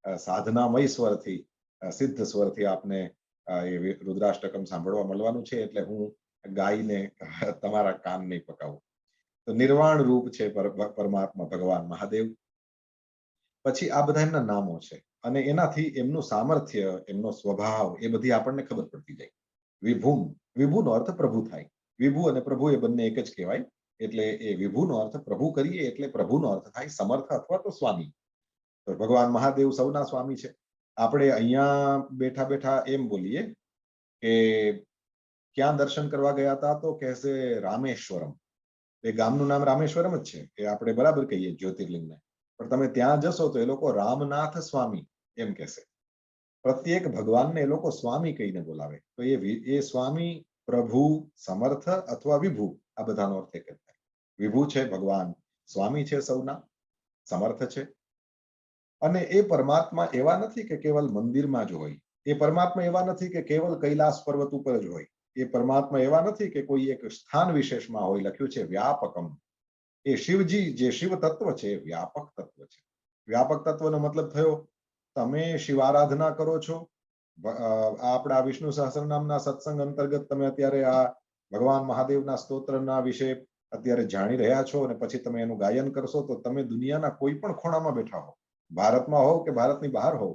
સાધનામય સ્વરથી, સિદ્ધ સ્વરથી આપને એ રુદ્રાષ્ટકમ સાંભળવા મળવાનું છે. એટલે હું ગાઈને તમારા કાન નહીં પકાવું. તો નિર્વાણ રૂપ છે પરમાત્મા ભગવાન મહાદેવ. પછી આ બધા એમના નામો છે અને એનાથી એમનું સામર્થ્ય, એમનો સ્વભાવ એ બધી આપણને ખબર પડતી જાય. વિભુમ, વિભુનો અર્થ પ્રભુ થાય. વિભુ અને પ્રભુ એ બંને એક જ કહેવાય. એટલે એ વિભુનો અર્થ પ્રભુ કરીએ એટલે પ્રભુનો અર્થ થાય સમર્થ અથવા તો સ્વામી. તો ભગવાન મહાદેવ સૌના સ્વામી છે. આપણે અહીંયા બેઠા બેઠા એમ બોલીએ કે ક્યાં દર્શન કરવા ગયા હતા, તો કહેશે રામેશ્વરમ. એ ગામનું નામ રામેશ્વરમ જ છે, એ આપણે બરાબર કહીએ જ્યોતિર્લિંગને. પણ તમે ત્યાં જશો તો એ લોકો રામનાથ સ્વામી એમ કહેશે. પ્રત્યેક ભગવાનને એ લોકો સ્વામી કહીને બોલાવે. તો એ સ્વામી, પ્રભુ, સમર્થ અથવા વિભુ, આ બધાનો અર્થ એક જ થાય. વિભુ છે ભગવાન, સ્વામી છે સૌના, સમર્થ છે. અને એ પરમાત્મા એવા નથી કે કેવલ મંદિરમાં જ હોય. એ પરમાત્મા એવા નથી કે કેવલ કૈલાસ પર્વત ઉપર જ હોય. એ પરમાત્મા એવા નથી કે કોઈ એક સ્થાન વિશેષમાં હોય. લખ્યું છે વ્યાપકમ. એ શિવજી જે શિવ તત્વ છે એ વ્યાપક તત્વ છે. વ્યાપક તત્વનો મતલબ થયો તમે શિવારાધના કરો છો, આપણા વિષ્ણુ સહસ્રનામના સત્સંગ અંતર્ગત તમે અત્યારે આ ભગવાન મહાદેવના સ્તોત્રના વિશે અત્યારે જાણી રહ્યા છો અને પછી તમે એનું ગાયન કરશો તો તમે દુનિયાના કોઈ પણ ખૂણામાં બેઠા હો, ભારતમાં હો કે ભારતની બહાર હો,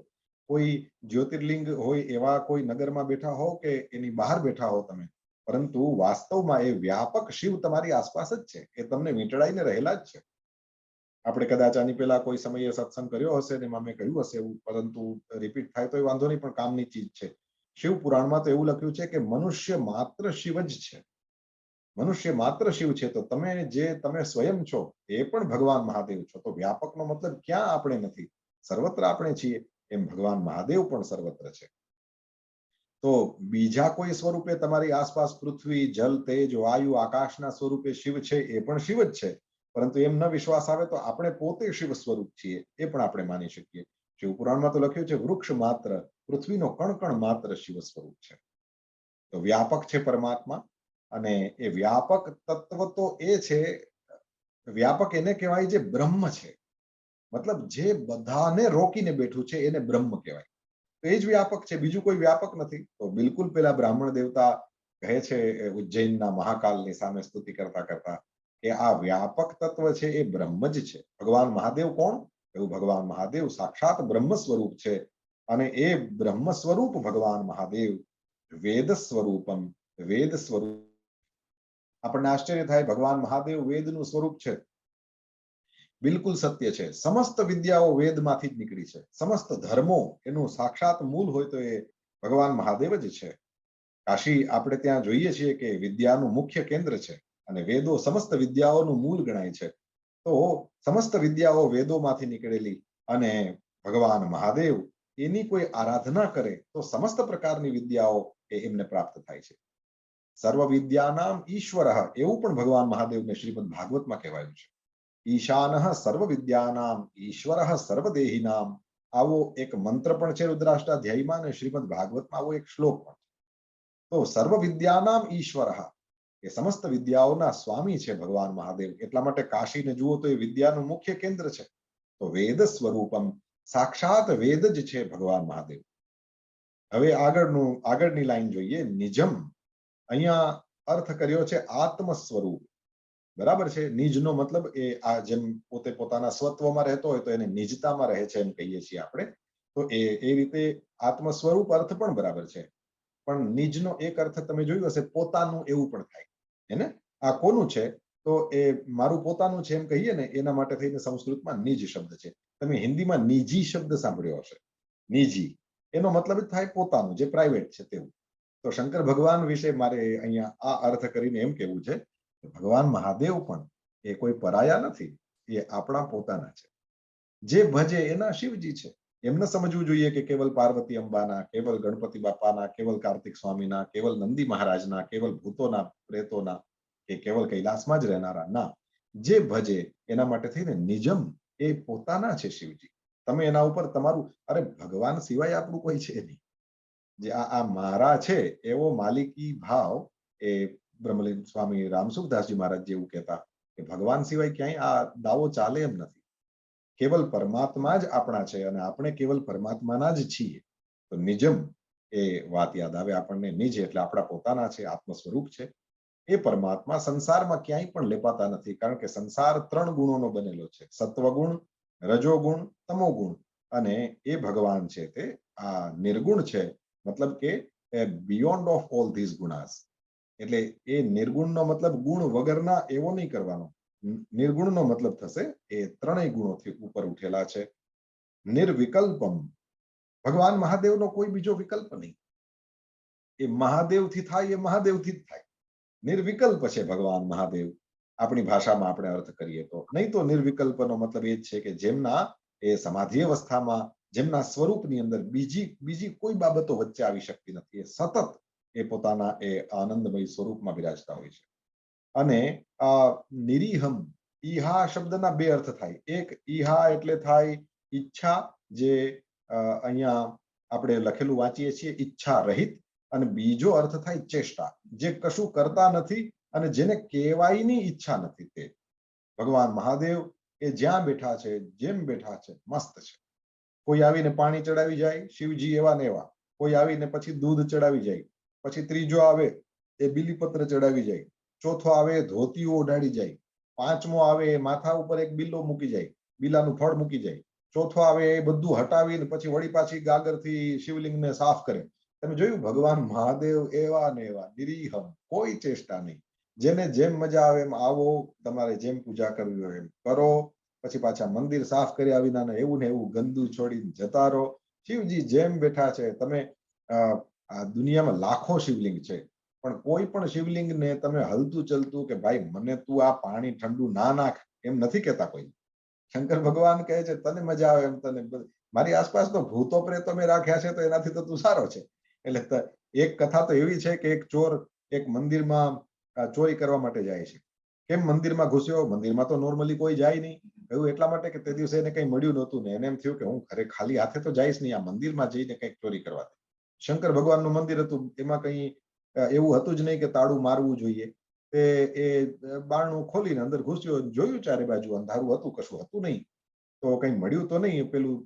કોઈ જ્યોતિર્લિંગ હોય એવા કોઈ નગરમાં બેઠા હો કે એની બહાર બેઠા હો તમે, પરંતુ વાસ્તવમાં એ વ્યાપક શિવ તમારી આસપાસ જ છે, એ તમને વીંટળાઈને રહેલા જ છે. આપણે કદાચ આની પહેલા કોઈ સમયે સત્સંગ કર્યો હશે ને એમાં મેં કહ્યું હશે એવું, પરંતુ રિપીટ થાય તો એ વાંધો નહીં, પણ કામની ચીજ છે. શિવ પુરાણમાં તો એવું લખ્યું છે કે મનુષ્ય માત્ર શિવ જ છે, મનુષ્ય માત્ર શિવ છે. તો તમે સ્વયં છો એ પણ ભગવાન મહાદેવ છો. તો વ્યાપકનો મતલબ ક્યાં આપણે નથી, સર્વત્ર આપણે છીએ, એમ ભગવાન મહાદેવ પણ સર્વત્ર છે. તો બીજા કોઈ સ્વરૂપે તમારી આસપાસ પૃથ્વી, જલ, તેજ, વાયુ, આકાશના સ્વરૂપે શિવ છે એ પણ શિવ જ છે, પરંતુ એમ ન વિશ્વાસ આવે તો આપણે પોતે શિવ સ્વરૂપ છીએ એ પણ આપણે માની શકીએ. શિવ પુરાણમાં તો લખ્યું છે વૃક્ષ માત્ર, પૃથ્વીનો કણ કણ માત્ર શિવ સ્વરૂપ છે. તો વ્યાપક છે પરમાત્મા, અને એ વ્યાપક તત્વ તો એ છે, વ્યાપક એને કહેવાય જે બ્રહ્મ છે, મતલબ જે બધાને રોકીને બેઠું છે એને બ્રહ્મ કહેવાય. તો એ જ વ્યાપક છે, બીજું કોઈ વ્યાપક નથી. તો બિલકુલ પેલા બ્રાહ્મણ દેવતા કહે છે ઉજ્જૈનના મહાકાલની સામે સ્તુતિ કરતા કરતા કે આ વ્યાપક તત્વ છે એ બ્રહ્મ જ છે. ભગવાન મહાદેવ કોણ? એવું ભગવાન મહાદેવ સાક્ષાત બ્રહ્મ સ્વરૂપ છે, અને એ બ્રહ્મ સ્વરૂપ ભગવાન મહાદેવ વેદ સ્વરૂપમ, વેદ સ્વરૂપ. આપણને આશ્ચર્ય થાય, ભગવાન મહાદેવ વેદનું સ્વરૂપ છે, બિલકુલ સત્ય છે. સમસ્ત વિદ્યાઓ વેદમાંથી જ નીકળી છે, સમસ્ત ધર્મો એનું સાક્ષાત મૂળ હોય તો એ ભગવાન મહાદેવ જ છે. કાશી આપણે ત્યાં જોઈએ છીએ કે વિદ્યાનું મુખ્ય કેન્દ્ર છે, અને વેદો સમસ્ત વિદ્યાઓનું મૂળ ગણાય છે. તો સમસ્ત વિદ્યાઓ વેદોમાંથી નીકળેલી, અને ભગવાન મહાદેવ એની કોઈ આરાધના કરે તો સમસ્ત પ્રકારની વિદ્યાઓ એમને પ્રાપ્ત થાય છે. સર્વ વિદ્યાનામ ઈશ્વર, એવું પણ ભગવાન મહાદેવને શ્રીમદ ભાગવતમાં કહેવાયું છે. ઈશાનઃ સર્વ વિદ્યાનામ ઈશ્વરઃ સર્વદેહિનામ, આવો એક મંત્ર પણ છે રુદ્રાષ્ટાધ્યાયમાં, અને શ્રીમદ ભાગવતમાં આવો એક શ્લોક પણ. તો સર્વ વિદ્યાનામ ઈશ્વર, એ સમસ્ત વિદ્યાઓના સ્વામી છે ભગવાન મહાદેવ. એટલા માટે કાશીને જુઓ તો એ વિદ્યાનું મુખ્ય કેન્દ્ર છે. તો વેદ સ્વરૂપમ, સાક્ષાત વેદ જ છે ભગવાન મહાદેવ. હવે આગળની લાઈન જોઈએ, નિજમ. અહીંયા અર્થ કર્યો છે આત્મ સ્વરૂપ, બરાબર છે. નિજનો મતલબ એ આ જેમ પોતે પોતાના સ્વત્વમાં રહેતો હોય તો એને નિજતામાં રહે છે એમ કહીએ છીએ આપણે. તો એ રીતે આત્મ સ્વરૂપ અર્થ પણ બરાબર છે, પણ નિજનો એક અર્થ તમે જોયું હશે પોતાનું, એવું પણ થાય એને. આ કોનું છે? તો એ મારું પોતાનું છે એમ કહીએ ને, એના માટે થઈને સંસ્કૃતમાં નિજ શબ્દ છે. તમે હિન્દીમાં નિજી શબ્દ સાંભળ્યો હશે, નિજી, એનો મતલબ જ થાય પોતાનું, જે પ્રાઇવેટ છે તેવું. તો શંકર ભગવાન વિશે મારે અહીંયા આ અર્થ કરીને એમ કેવું છે, ભગવાન મહાદેવ પણ એ કોઈ પરાયા નથી, એ આપણા પોતાના છે. જે ભજે એના શિવજી છે. એમને સમજવું જોઈએ કે કેવલ પાર્વતી અંબાના, કેવલ ગણપતિ બાપાના, કેવલ કાર્તિક સ્વામીના, કેવલ નંદી મહારાજના, કેવલ ભૂતોના, પ્રેતોના, કે કેવલ કૈલાસમાં જ રહેનારા ના. જે ભજે એના માટે થઈને નિજમ, એ પોતાના છે શિવજી. તમે એના ઉપર તમારું, અરે ભગવાન સિવાય આપણું કોઈ છે નહીં. જે આ મારા છે એવો માલિકી ભાવ, એ બ્રહ્મલીન સ્વામી રામસુખદાસજી મહારાજ જેવું કહેતા કે ભગવાન સિવાય ક્યાંય આ દાવો ચાલે એમ નથી. કેવલ પરમાત્મા જ આપણા છે, અને આપણે કેવલ પરમાત્માના જ છીએ. તો નિજમ, એ વાત યાદ આવે આપણને. નિજ એટલે આપણા પોતાના છે, આત્મ સ્વરૂપ છે. એ પરમાત્મા સંસારમાં ક્યાંય પણ લેપાતા નથી, કારણ કે સંસાર 3 ગુણોનો બનેલો છે, સત્વગુણ, રજોગુણ, તમોગુણ. અને એ ભગવાન છે તે આ નિર્ગુણ છે, મતલબ કે બિયોન્ડ ઓફ ઓલ ધીસ ગુણાસ. એટલે એ નિર્ગુણનો મતલબ ગુણ વગરના એવો નહીં કરવાનો. નિર્ગુણનો મતલબ થશે એ 3 ગુણોથી ઉપર ઉઠેલા છે. નિર્વિકલ્પમ, ભગવાન મહાદેવનો કોઈ બીજો વિકલ્પ નહીં. એ મહાદેવથી થાય એ મહાદેવથી જ થાય. નિર્વિકલ્પ છે ભગવાન મહાદેવ, આપણી ભાષામાં આપણે અર્થ કરીએ તો. નહીં તો નિર્વિકલ્પનો મતલબ એ જ છે કે જેમના એ સમાધિ અવસ્થામાં, જેમના સ્વરૂપની અંદર બીજી કોઈ બાબતો વચ્ચે આવી શકતી નથી. એ સતત એ પોતાના એ આનંદમય સ્વરૂપમાં બિરાજતા હોય છે. અને નિરીહમ, ઈહા શબ્દના 2 અર્થ થાય. એક ઈહા એટલે થાય ઈચ્છા, જે અહીંયા આપણે લખેલું વાંચીએ છીએ ઈચ્છા રહિત. અને બીજો અર્થ થાય ચેષ્ટા, જે કશું કરતા નથી અને જેને કહેવાયની ઈચ્છા નથી તે. ભગવાન મહાદેવ એ જ્યાં બેઠા છે, જેમ બેઠા છે, મસ્ત છે. કોઈ આવીને પાણી ચડાવી જાય, શિવજી એવા ને એવા. કોઈ આવીને પછી દૂધ ચડાવી જાય, પછી ત્રીજો આવે એ બીલીપત્ર ચડાવી જાય, ચોથો આવે એ ધોતીઓ ઓઢાડી જાય, પાંચમો આવે એ માથા ઉપર એક બિલ્લો મૂકી જાય, બિલાનું ફળ મૂકી જાય, ચોથો આવે એ બધું હટાવીને પછી વળી પાછી ગાગરથી શિવલિંગને સાફ કરે. તમે જોયું ભગવાન મહાદેવ એવા ને એવા નિરીહમ, કોઈ ચેષ્ટા નહીં. જેને જેમ મજા આવે એમ આવો, તમારે જેમ પૂજા કરવી હોય એમ કરો, પછી પાછા મંદિર સાફ કર્યા વિના એવું ને એવું ગંદુ છોડીને જતા રહો. શિવજી જેમ બેઠા છે. તમે આ દુનિયામાં લાખો શિવલિંગ છે, પણ કોઈ પણ શિવલિંગને તમે હલતું ચલતું કે ભાઈ મને તું આ પાણી ઠંડુ ના નાખ એમ નથી કહેતા કોઈ. શંકર ભગવાન કહે છે તને મજા આવે એમ તને, મારી આસપાસ તો ભૂતો પ્રેતો મેં રાખ્યા છે તો એનાથી તો તું સારો છે. એટલે એક કથા તો એવી છે કે એક ચોર એક મંદિરમાં ચોરી કરવા માટે જાય છે. કેમ મંદિરમાં ઘૂસ્યો? મંદિરમાં તો નોર્મલી કોઈ જાય નહીં. એવું એટલા માટે કે તે દિવસે એને કંઈ મળ્યું નહોતું ને એને એમ થયું કે હું ઘરે ખાલી હાથે તો જઈશ નહીં, આ મંદિરમાં જઈને કંઈક ચોરી કરવા. શંકર ભગવાનનું મંદિર હતું, એમાં કંઈ એવું હતું જ નહીં કે તાળું મારવું જોઈએ. એ બારણું ખોલીને અંદર ઘૂસ્યો, જોયું ચારે બાજુ અંધારું હતું, કશું હતું નહીં. તો કંઈ મળ્યું તો નહીં. પેલું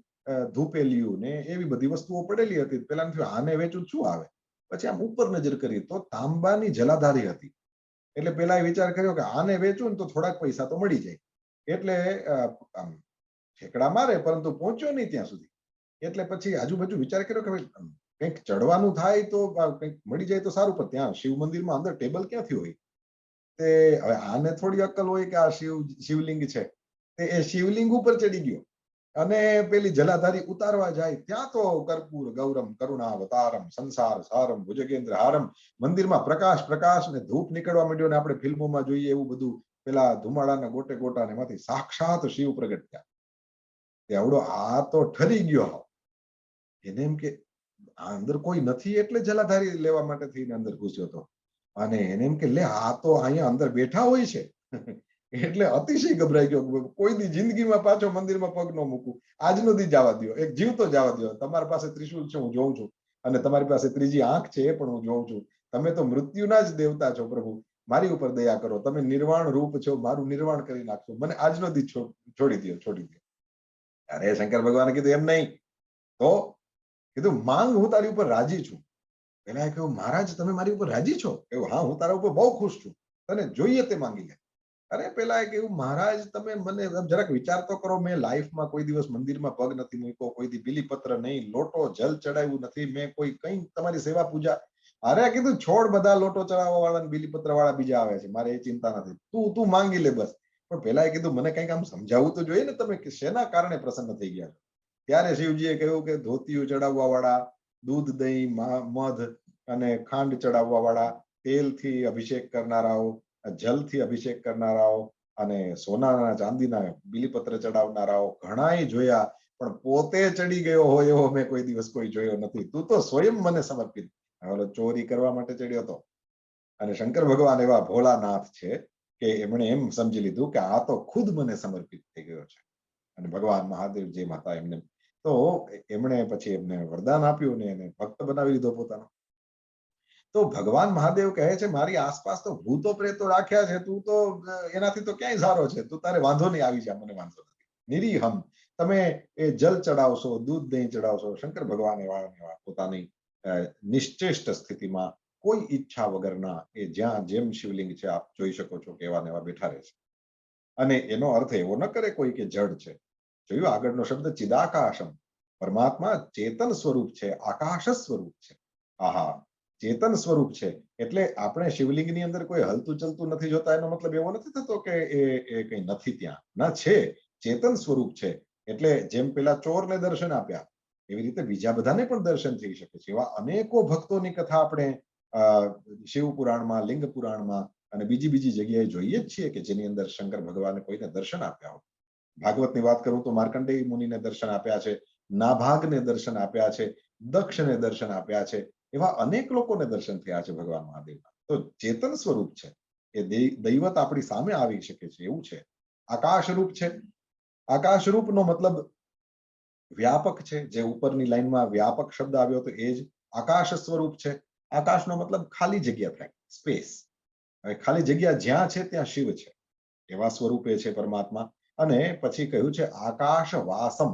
ધૂપેલિયું ને એવી બધી વસ્તુઓ પડેલી હતી. પેલા થયું આને વેચું શું આવે. પછી આમ ઉપર નજર કરી તો તાંબાની જલાધારી હતી. એટલે પેલા વિચાર કર્યો કે આને વેચું ને તો થોડાક પૈસા તો મળી જાય. એટલે આમ ઠેકડા મારે, પરંતુ પહોંચ્યો નહીં ત્યાં સુધી. એટલે પછી આજુબાજુ વિચાર કર્યો કે કંઈક ચડવાનું થાય તો કંઈક મળી જાય તો સારું. પણ ત્યાં શિવ મંદિરમાં અંદર ટેબલ ક્યાંથી હોય? તે હવે આને થોડી અક્કલ હોય કે આ શિવલિંગ છે. તે એ શિવલિંગ ઉપર ચડી ગયો અને પેલી જલાધારી ઉતારવા જાય ત્યાં તો કર્પૂર ગૌરમ કરુણાવતારમ સંસાર સારમ ભુજગેન્દ્ર હારમ, મંદિરમાં પ્રકાશ પ્રકાશ ને ધૂપ નીકળવા માંડ્યો ને આપણે ફિલ્મોમાં જોઈએ એવું બધું. પેલા ધુમાડાના ગોટે ગોટા ને એમાંથી સાક્ષાત શિવ પ્રગટ થયા. આવડો આ તો ઠરી ગયો. એને એમ કે અંદર કોઈ નથી એટલે જલાધારી લેવા માટે થઈને અંદર ઘૂસ્યો હતો. અને એને એમ કે લે આ તો અહીંયા અંદર બેઠા હોય છે. એટલે અતિશય ગભરાઈ ગયો. કોઈ દી જિંદગીમાં પાછો મંદિરમાં પગ ન મૂકું, આજનો દી જવા દો, એક જીવતો જવા દો. તમારી પાસે ત્રિશુલ છે હું જોઉં છું, અને તમારી પાસે ત્રીજી આંખ છે એ પણ હું જોઉં છું. તમે તો મૃત્યુના જ દેવતા છો પ્રભુ, મારી ઉપર દયા કરો. તમે નિર્વાણ રૂપ છો, મારું નિર્વાણ કરી નાખશો. મને આજનો દી છોડી દો. અરે શંકર ભગવાને કીધું એમ નહીં. તો કીધું માંગ, હું તારી ઉપર રાજી છું. પેલા કહ્યું મહારાજ તમે મારી ઉપર રાજી છો? એવું હા, હું તારા ઉપર બહુ ખુશ છું, તને જોઈએ તે માંગી લે. અરે પેલા કહ્યું મહારાજ તમે મને જરાક વિચાર તો કરો, મેં લાઈફમાં કોઈ દિવસ મંદિરમાં પગ નથી મૂક્યો, કોઈ દી બીલીપત્ર નહીં, લોટો જલ ચડાવ્યું નથી મેં, કોઈ કઈ તમારી સેવા પૂજા. અરે કીધું છોડ, બધા લોટો ચડાવવા વાળા ને બીલીપત્ર વાળા બીજા આવે છે, મારે એ ચિંતા નથી, તું માંગી લે બસ. પણ પેલા કીધું મને કઈક આમ સમજાવવું તો જોઈએ ને, તમે શેના કારણે પ્રસન્ન થઈ ગયા? ત્યારે શિવજીએ કહ્યું કે ધોતીઓ ચડાવવા વાળા, દૂધ દહીં મધ અને ખાંડ ચડાવવા વાળા, તેલથી અભિષેક કરનારાઓ, જલથી અભિષેક કરનારાઓ અને સોનાના ચાંદીના બીલીપત્ર ચડાવનારાઓ ઘણાય જોયા, પણ પોતે ચડી ગયો હોય એવો મેં કોઈ દિવસ કોઈ જોયો નથી. તું તો સ્વયં મને સમર્પિત. હવે ચોરી કરવા માટે ચડ્યો હતો. અને શંકર ભગવાન એવા ભોળાનાથ છે કે એમણે એમ સમજી લીધું કે આ તો ખુદ મને સમર્પિત થઈ ગયો છે. અને ભગવાન મહાદેવ જે હતા એમને તો એમણે પછી એમને વરદાન આપ્યું ને એને ભક્ત બનાવી લીધો પોતાનો. તો ભગવાન મહાદેવ કહે છે મારી આસપાસ તો ભૂતો પ્રેતો રાખ્યા છે, તું તો એનાથી તો ક્યાંય સારો છે, તું તારે વાંધો નહીં આવી જા, મને વાંધો નથી. નિરીહમ, તમે એ જલ ચડાવશો, દૂધ દહીં ચડાવશો. શંકર ભગવાન એવા પોતાની નિશ્ચેષ્ટ સ્થિતિમાં કોઈ ઈચ્છા વગરના એ જ્યાં જેમ શિવલિંગ છે આપ જોઈ શકો છો કે એવા ને એવા બેઠા રહે છે. અને એનો અર્થ એવો ન કરે કોઈ કે જડ છે. જોયું આગળનો શબ્દ ચિદાકાશમ, પરમાત્મા ચેતન સ્વરૂપ છે, આકાશ સ્વરૂપ છે. આહા, ચેતન સ્વરૂપ છે એટલે આપણે શિવલિંગની અંદર કોઈ હલતું ચલતું નથી જોતા, એનો મતલબ એવો નથી થતો કે એ કઈ નથી ત્યાં. ના, છે, ચેતન સ્વરૂપ છે. એટલે જેમ પેલા ચોરને દર્શન આપ્યા એવી રીતે બીજા બધાને પણ દર્શન થઈ શકે છે. એવા અનેકો ભક્તોની કથા આપણે શિવ પુરાણમાં, લિંગ પુરાણમાં અને બીજી જગ્યાએ જોઈએ જ છીએ કે જેની અંદર શંકર ભગવાને કોઈને દર્શન આપ્યા હોય. ભાગવતની વાત કરું તો માર્કંડેય મુનિને દર્શન આપ્યા છે, નાભાગને દર્શન આપ્યા છે, દક્ષને દર્શન આપ્યા છે. એવા અનેક લોકોને દર્શન થયા છે ભગવાન મહાદેવના. તો ચેતન સ્વરૂપ છે એ દૈવત આપણી સામે આવી શકે છે એવું છે. આકાશ રૂપ છે. આકાશ રૂપનો મતલબ વ્યાપક છે. જે ઉપરની લાઈનમાં વ્યાપક શબ્દ આવ્યો તો એ જ આકાશ સ્વરૂપ છે. આકાશનો મતલબ ખાલી જગ્યા થાય, સ્પેસ. હવે ખાલી જગ્યા જ્યાં છે ત્યાં શિવ છે. એવા સ્વરૂપે છે પરમાત્મા. અને પછી કહ્યું છે આકાશ વાસમ.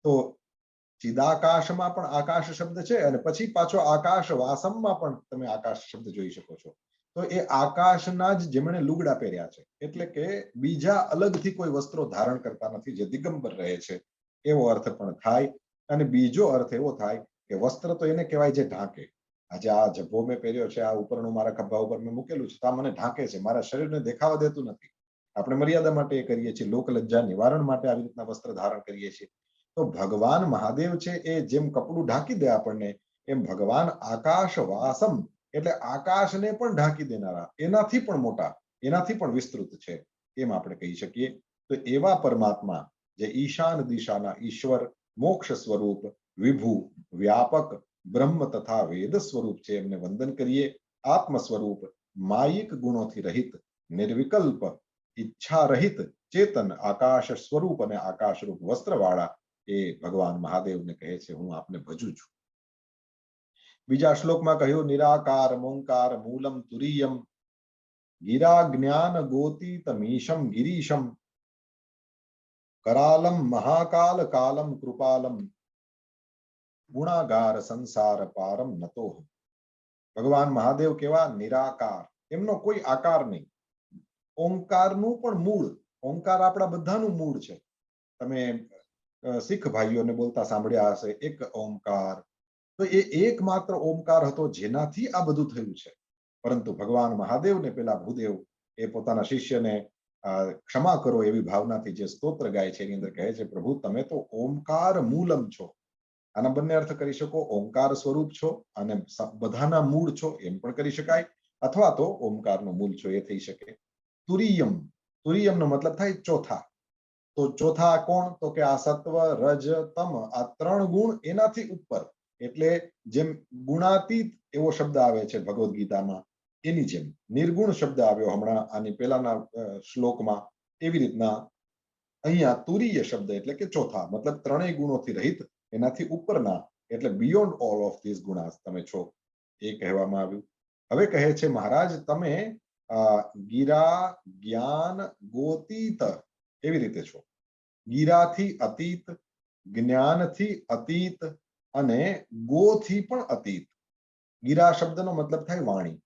તો ચિદાકાશમાં પણ આકાશ શબ્દ છે અને પછી પાછો આકાશ વાસમમાં પણ તમે આકાશ શબ્દ જોઈ શકો છો. તો એ આકાશના જ જેમણે લુગડા પહેર્યા છે, એટલે કે બીજા અલગથી કોઈ વસ્ત્રો ધારણ કરતા નથી, જે દિગંબર રહે છે, એવો અર્થ પણ થાય. અને બીજો અર્થ એવો થાય કે વસ્ત્ર તો એને કહેવાય જે ઢાંકે. આજે આ જભ્ભો મેં પહેર્યો છે, આ ઉપરનું મારા ખભા ઉપર મેં મૂકેલું છે, તો આ મને ઢાંકે છે, મારા શરીરને દેખાવા દેતું નથી. આપણે મર્યાદા માટે એ કરીએ છીએ, લોકલજ્જા નિવારણ માટે આવી રીતના વસ્ત્ર ધારણ કરીએ છીએ. તો ભગવાન મહાદેવ છે એ જેમ કપડું ઢાંકી દે આપણને, એમ ભગવાન આકાશ વાસમ એટલે આકાશને પણ ઢાંકી દેનારા, એનાથી પણ મોટા, એનાથી પણ વિસ્તૃત છે, એમ આપણે કહી શકીએ. તો એવા પરમાત્મા જે ઈશાન દિશાના ઈશ્વર, મોક્ષ સ્વરૂપ, વિભુ, વ્યાપક, બ્રહ્મ તથા વેદ સ્વરૂપ છે, એમને વંદન કરીએ. આત્મ સ્વરૂપ, માયિક ગુણોથી રહિત, નિર્વિકલ્પ, ઈચ્છા રહિત, ચેતન, આકાશ સ્વરૂપ અને આકાશરૂપ વસ્ત્રવાળા એ ભગવાન મહાદેવને કહે છે હું આપને ભજું છું. બીજા શ્લોકમાં કહ્યું નિરાકાર મોંકાર મૂલમ તુરીયમ ગિરા જ્ઞાન ગોતીતમીશમ ગિરીશમ करालम महाकाल कालम कृपालम गुणागार संसार पारम नतो. भगवान महादेव केवा निराकार, एमनो कोई आकार नहीं. ओंकारનું પણ મૂળ, ઓંકાર આપણા બધાનું મૂળ છે. તમે શીખ ભાઈઓને બોલતા સાંભળ્યા હશે એક ઓંકાર. તો એ એકમાત્ર ઓંકાર હતો જેનાથી આ બધું થયું છે. પરંતુ ભગવાન મહાદેવને પેલા ભૂદેવ એ પોતાના શિષ્યને ક્ષમા કરો એવી ભાવનાથી જે સ્તોત્ર ગાય છે એની અંદર કહે છે પ્રભુ તમે તો ઓમકાર મૂલમ છો. આના બંને અર્થ કરી શકો, ઓમકાર સ્વરૂપ છો અને બધાના મૂળ છો એમ પણ કરી શકાય, અથવા તો ઓમકારનો મૂળ છો એ થઈ શકે. તુરિયમ, તુરિયમનો મતલબ થાય ચોથા. તો ચોથા કોણ? તો કે આ સત્વ, રજ, તમ, આ ત્રણ ગુણ એનાથી ઉપર, એટલે જેમ ગુણાતીત એવો શબ્દ આવે છે ભગવદ્ ગીતામાં, એની જેમ નિર્ગુણ શબ્દ આવ્યો હમણાં આની પહેલાના શ્લોકમાં, એવી રીતના અહીંયા તુરીય શબ્દ એટલે કે ચોથા, મતલબ ત્રણેય ગુણોથી રહિત, એનાથી ઉપરના, એટલે બિયોન્ડ ઓલ ઓફ ધીસ ગુણાસ તમે છો, એ કહેવામાં આવ્યું. હવે કહે છે મહારાજ તમે ગિરા જ્ઞાન ગોતીત એવી રીતે છો. ગિરાથી અતીત, જ્ઞાનથી અતીત અને ગોથી પણ અતીત. ગિરા શબ્દનો મતલબ થાય વાણી.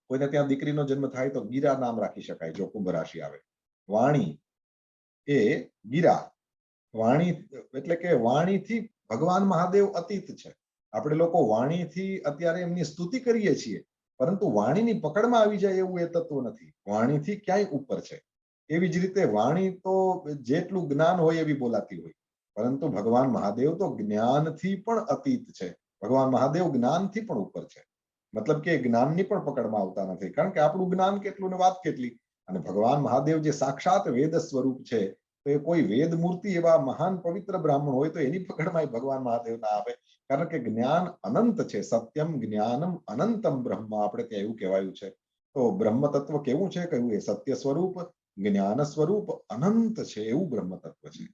કોઈને ત્યાં દીકરીનો જન્મ થાય તો ગિરા નામ રાખી શકાય જો કુંભ રાશિ આવે. વાણી એ ગિરા, વાણી એટલે કે વાણીથી ભગવાન મહાદેવ અતીત છે. આપણે લોકો વાણીથી અત્યારે એમની સ્તુતિ કરીએ છીએ, પરંતુ વાણીની પકડમાં આવી જાય એવું એ તત્વ નથી. વાણીથી ક્યાંય ઉપર છે. એવી જ રીતે વાણી તો જેટલું જ્ઞાન હોય એવી બોલાતી હોય, પરંતુ ભગવાન મહાદેવ તો જ્ઞાનથી પણ અતીત છે. ભગવાન મહાદેવ જ્ઞાનથી પણ ઉપર છે. મતલબ કે જ્ઞાનની પણ પકડમાં આવતા નથી, કારણ કે આપણું જ્ઞાન કેટલું ને વાત કેટલી. અને ભગવાન મહાદેવ જે સાક્ષાત વેદ સ્વરૂપ છે, તો એ કોઈ વેદ મૂર્તિ એવા મહાન પવિત્ર બ્રાહ્મણ હોય તો એની પકડમાં ભગવાન મહાદેવ ના આવે, કારણ કે જ્ઞાન અનંત છે. સત્યમ જ્ઞાનમ અનંતમ બ્રહ્મ, આપણે ત્યાં એવું કહેવાયું છે. તો બ્રહ્મ તત્વ કેવું છે? કહ્યું એ સત્ય સ્વરૂપ, જ્ઞાન સ્વરૂપ, અનંત છે, એવું બ્રહ્મ તત્વ છે.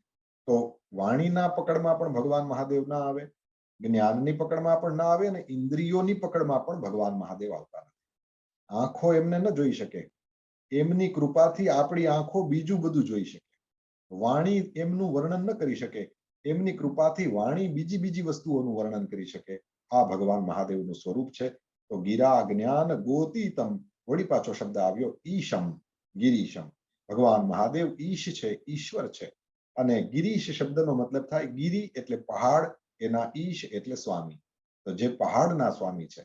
તો વાણીના પકડમાં પણ ભગવાન મહાદેવ ના આવે, જ્ઞાનની પકડમાં પણ ના આવે, અને ઇન્દ્રિયોની પકડમાં પણ ભગવાન મહાદેવ આવતા નથી. આંખો એમને ન જોઈ શકે, એમની કૃપાથી આપણી આંખો બીજું બધું જોઈ શકે. વાણી એમનું વર્ણન ન કરી શકે, એમની કૃપાથી વાણી બીજી વસ્તુઓનું વર્ણન કરી શકે. આ ભગવાન મહાદેવનું સ્વરૂપ છે. તો ગિરા જ્ઞાન ગોતીતમ, વળી પાછો શબ્દ આવ્યો ઈશમ, ગિરીશમ. ભગવાન મહાદેવ ઈશ છે, ઈશ્વર છે. અને ગિરીશ શબ્દનો મતલબ થાય ગિરી એટલે પહાડ, એના ઈશ એટલે સ્વામી. તો જે પહાડના સ્વામી છે.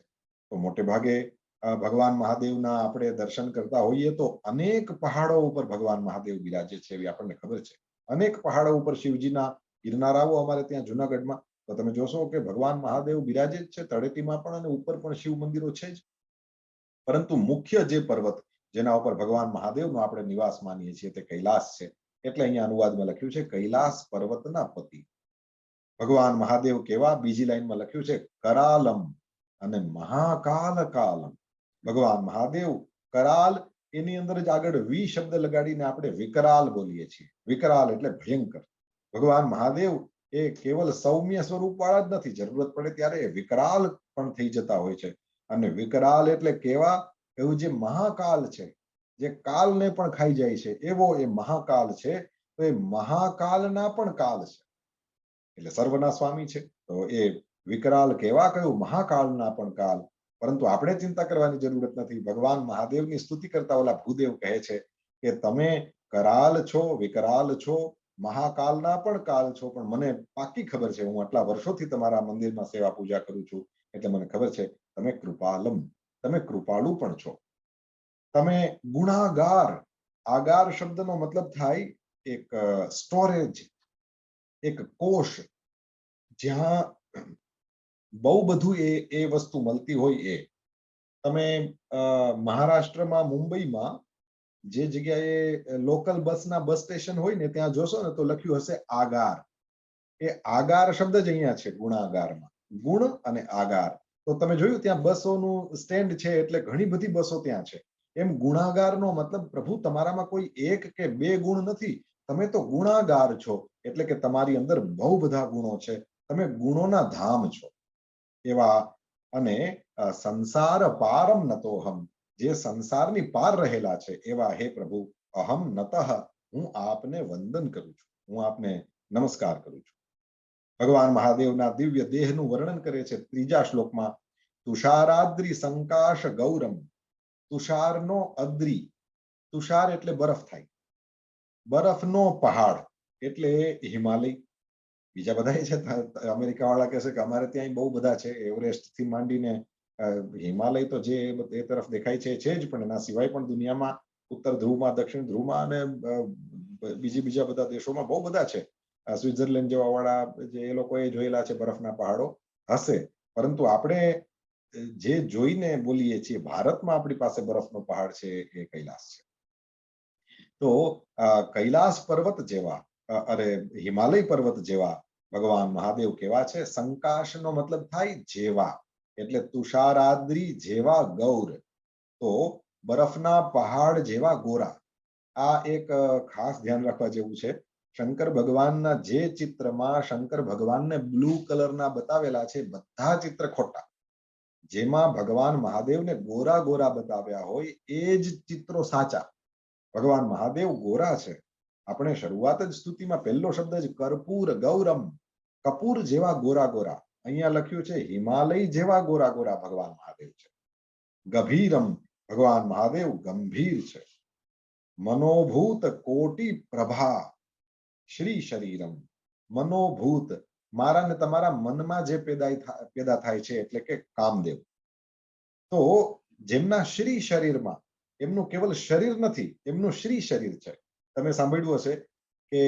તો મોટે ભાગે ભગવાન મહાદેવના આપણે દર્શન કરતા હોઈએ તો અનેક પહાડો ઉપર ભગવાન મહાદેવ બિરાજે છે એવી આપણને ખબર છે. અનેક પહાડો ઉપર શિવજીના ગિરનારાઓ અમારે ત્યાં જુનાગઢમાં, તો તમે જોશો કે ભગવાન મહાદેવ બિરાજે જ છે, તળેટીમાં પણ અને ઉપર પણ શિવ મંદિરો છે જ. પરંતુ મુખ્ય જે પર્વત જેના ઉપર ભગવાન મહાદેવનો આપણે નિવાસ માનીએ છીએ તે કૈલાસ છે. એટલે અહીંયા અનુવાદમાં લખ્યું છે કૈલાસ પર્વતના પતિ. ભગવાન મહાદેવ કેવા? બીજી લાઈનમાં લખ્યું છે કરાલમ અને મહાકાલ કાલમ. ભગવાન મહાદેવ કરાલ, એની અંદર જ આગળ વી શબ્દ લગાડીને આપણે વિકરાલ બોલીએ છીએ. વિકરાલ એટલે ભયંકર. ભગવાન મહાદેવ એ કેવલ સૌમ્ય સ્વરૂપ વાળા જ નથી, જરૂરત પડે ત્યારે વિકરાલ પણ થઈ જતા હોય છે. અને વિકરાલ એટલે કેવા? એવું જે મહાકાલ છે, જે કાલને પણ ખાઈ જાય છે એવો એ મહાકાલ છે. તો એ મહાકાલના પણ કાલ છે એટલે સર્વના સ્વામી છે. તો એ વિકરાલ કેવા કયું મહાકાળના પણ કાલ. પરંતુ આપણે ચિંતા કરવાની જરૂરત નથી. ભગવાન મહાદેવની સ્તુતિ કરતા ઓલા ભૂદેવ કહે છે કે તમે કરાલ છો, વિકરાલ છો, મહાકાલના પણ કાલ છો, પણ મને પાકી ખબર છે, હું આટલા વર્ષોથી તમારા મંદિરમાં સેવા પૂજા કરું છું, એટલે મને ખબર છે તમે કૃપાલમ, તમે કૃપાળુ પણ છો. તમે ગુણાગાર, આગાર શબ્દનો મતલબ થાય એક સ્ટોરેજ, એક કોષ, જ્યાં બહુ બધું એ વસ્તુ મળતી હોય. એ તમે મહારાષ્ટ્રમાં મુંબઈમાં જે જગ્યાએ લોકલ બસના બસ સ્ટેશન હોય ને ત્યાં જોશો ને તો લખ્યું હશે આગાર. એ આગાર શબ્દ જ અહીંયા છે ગુણાગારમાં, ગુણ અને આગાર. તો તમે જોયું ત્યાં બસોનું સ્ટેન્ડ છે એટલે ઘણી બધી બસો ત્યાં છે. એમ ગુણાગારનો મતલબ પ્રભુ તમારામાં કોઈ એક કે બે ગુણ નથી, તમે તો ગુણાગાર છો, એટલે કે તમારી અંદર બહુ બધા ગુણો છે, તમે ગુણોના ધામ છો એવા. અને સંસાર પારમ નતોહમ, જે સંસારની પાર રહેલા છે એવા હે પ્રભુ અહમ નતઃ, હું આપને વંદન કરું છું, હું આપને નમસ્કાર કરું છું. ભગવાન મહાદેવના દિવ્ય દેહનું વર્ણન કરે છે ત્રીજા શ્લોકમાં. તુષારાદ્રી સંકાશ ગૌરમ, તુષારનો અદ્રી, તુષાર એટલે બરફ થાય, બરફનો પહાડ એટલે હિમાલય. બીજા બધા છે, અમેરિકા વાળા કહે છે કે અમારે ત્યાં બહુ બધા છે, એવરેસ્ટ થી માંડીને હિમાલય તો જે એ તરફ દેખાય છે જ, પણ એના સિવાય પણ દુનિયામાં ઉત્તર ધ્રુવમાં, દક્ષિણ ધ્રુવમાં અને બીજા બધા દેશોમાં બહુ બધા છે. સ્વિટ્ઝરલેન્ડ જેવા વાળા જે એ લોકોએ જોયેલા છે બરફના પહાડો હશે, પરંતુ આપણે જે જોઈને બોલીએ છીએ ભારતમાં આપણી પાસે બરફનો પહાડ છે એ કૈલાસ છે. તો કૈલાસ પર્વત જેવા, અરે હિમાલય પર્વત જેવા ભગવાન મહાદેવ કેવા છે. સંકાશનો મતલબ થાય જેવા, એટલે તુષારાદ્રી જેવા ગૌર, તો બરફના પહાડ જેવા ગોરા. આ એક ખાસ ધ્યાન રાખવા જેવું છે. શંકર ભગવાનના જે ચિત્રમાં શંકર ભગવાનને બ્લુ કલરના બતાવેલા છે બધા ચિત્ર ખોટા. જેમાં ભગવાન મહાદેવને ગોરા ગોરા બતાવ્યા હોય એ જ ચિત્રો સાચા. ભગવાન મહાદેવ ગોરા છે. આપણે શરૂઆત જ સ્તુતિમાં પહેલો શબ્દ જ કર્પૂર ગૌરમ, કપૂર જેવા ગોરા ગોરા. અહીંયા લખ્યું છે હિમાલય જેવા ગોરા ગોરા ભગવાન મહાદેવ છે. ગભીરમ, ભગવાન મહાદેવ ગંભીર છે. મનોભૂત કોટી પ્રભા શ્રી શરીરમ, મનોભૂત મારા ને તમારા મનમાં જે પેદા થાય છે એટલે કે કામદેવ. તો જેમના શ્રી શરીરમાં, એમનું કેવલ શરીર નથી, એમનું શ્રી શરીર છે. તમે સાંભળ્યું હશે કે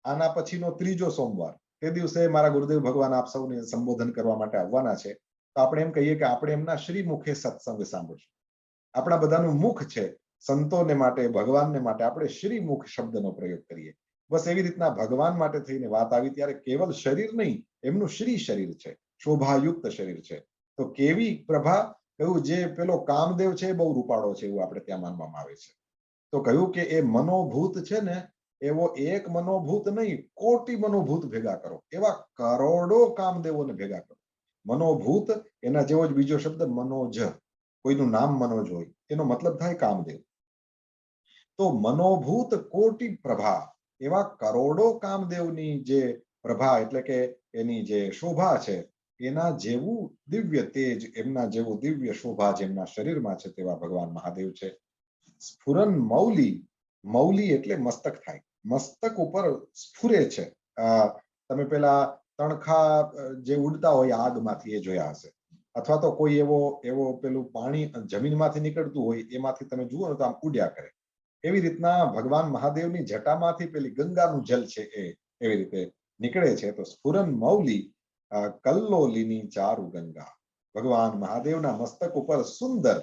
આના પછીનો ત્રીજો સોમવાર, તે દિવસે મારા ગુરુદેવ ભગવાન આપ સૌને સંબોધન કરવા માટે આવવાના છે. તો આપણે એમ કહીએ કે આપણે એમના શ્રી મુખે સત્સંગ સાંભળશું. આપણા બધાનું મુખ છે, સંતોને માટે, ભગવાનને માટે આપણે શ્રી મુખ શબ્દનો પ્રયોગ કરીએ. બસ એવી રીતના ભગવાન માટે થઈને વાત આવી ત્યારે કેવલ શરીર નહીં, એમનું શ્રી શરીર છે, શોભાયુક્ત શરીર છે. તો કેવી પ્રભા, કહ્યું જે પેલો કામદેવ છે બહુ રૂપાળો છે એવું આપણે ત્યાં માનવામાં આવે છે. તો કહ્યું કે એ મનોભૂત છે ને, એવો એક મનોભૂત નહીં, કોટી મનોભૂત ભેગા કરો, એવા કરોડો કામદેવોને ભેગા કરો. મનોભૂત એના જેવો જ બીજો શબ્દ મનોજ, કોઈનું નામ મનોજ હોય એનો મતલબ થાય કામદેવ. તો મનોભૂત કોટી પ્રભા, એવા કરોડો કામદેવની જે પ્રભા એટલે કે એની જે શોભા છે, એના જેવું દિવ્ય તેજ, એમના જેવું દિવ્ય શોભા જેમના શરીરમાં છે તેવા ભગવાન મહાદેવ છે. સ્ફુરન મૌલી, મૌલી એટલે મસ્તક થાય, મસ્તક ઉપર સ્ફુરે છે. તમે પેલા તણખા જે ઉડતા હોય આગમાંથી એ જોયા હશે, અથવા તો કોઈ એવો પેલું પાણી જમીનમાંથી નીકળતું હોય એમાંથી તમે જુઓ ને તો આમ ઉડ્યા કરે. એવી રીતના ભગવાન મહાદેવની જટામાંથી પેલી ગંગાનું જલ છે એ એવી રીતે નીકળે છે. તો સ્ફુરન મૌલી કલ્લોલીની ચારુ ગંગા, ભગવાન મહાદેવના મસ્તક ઉપર સુંદર,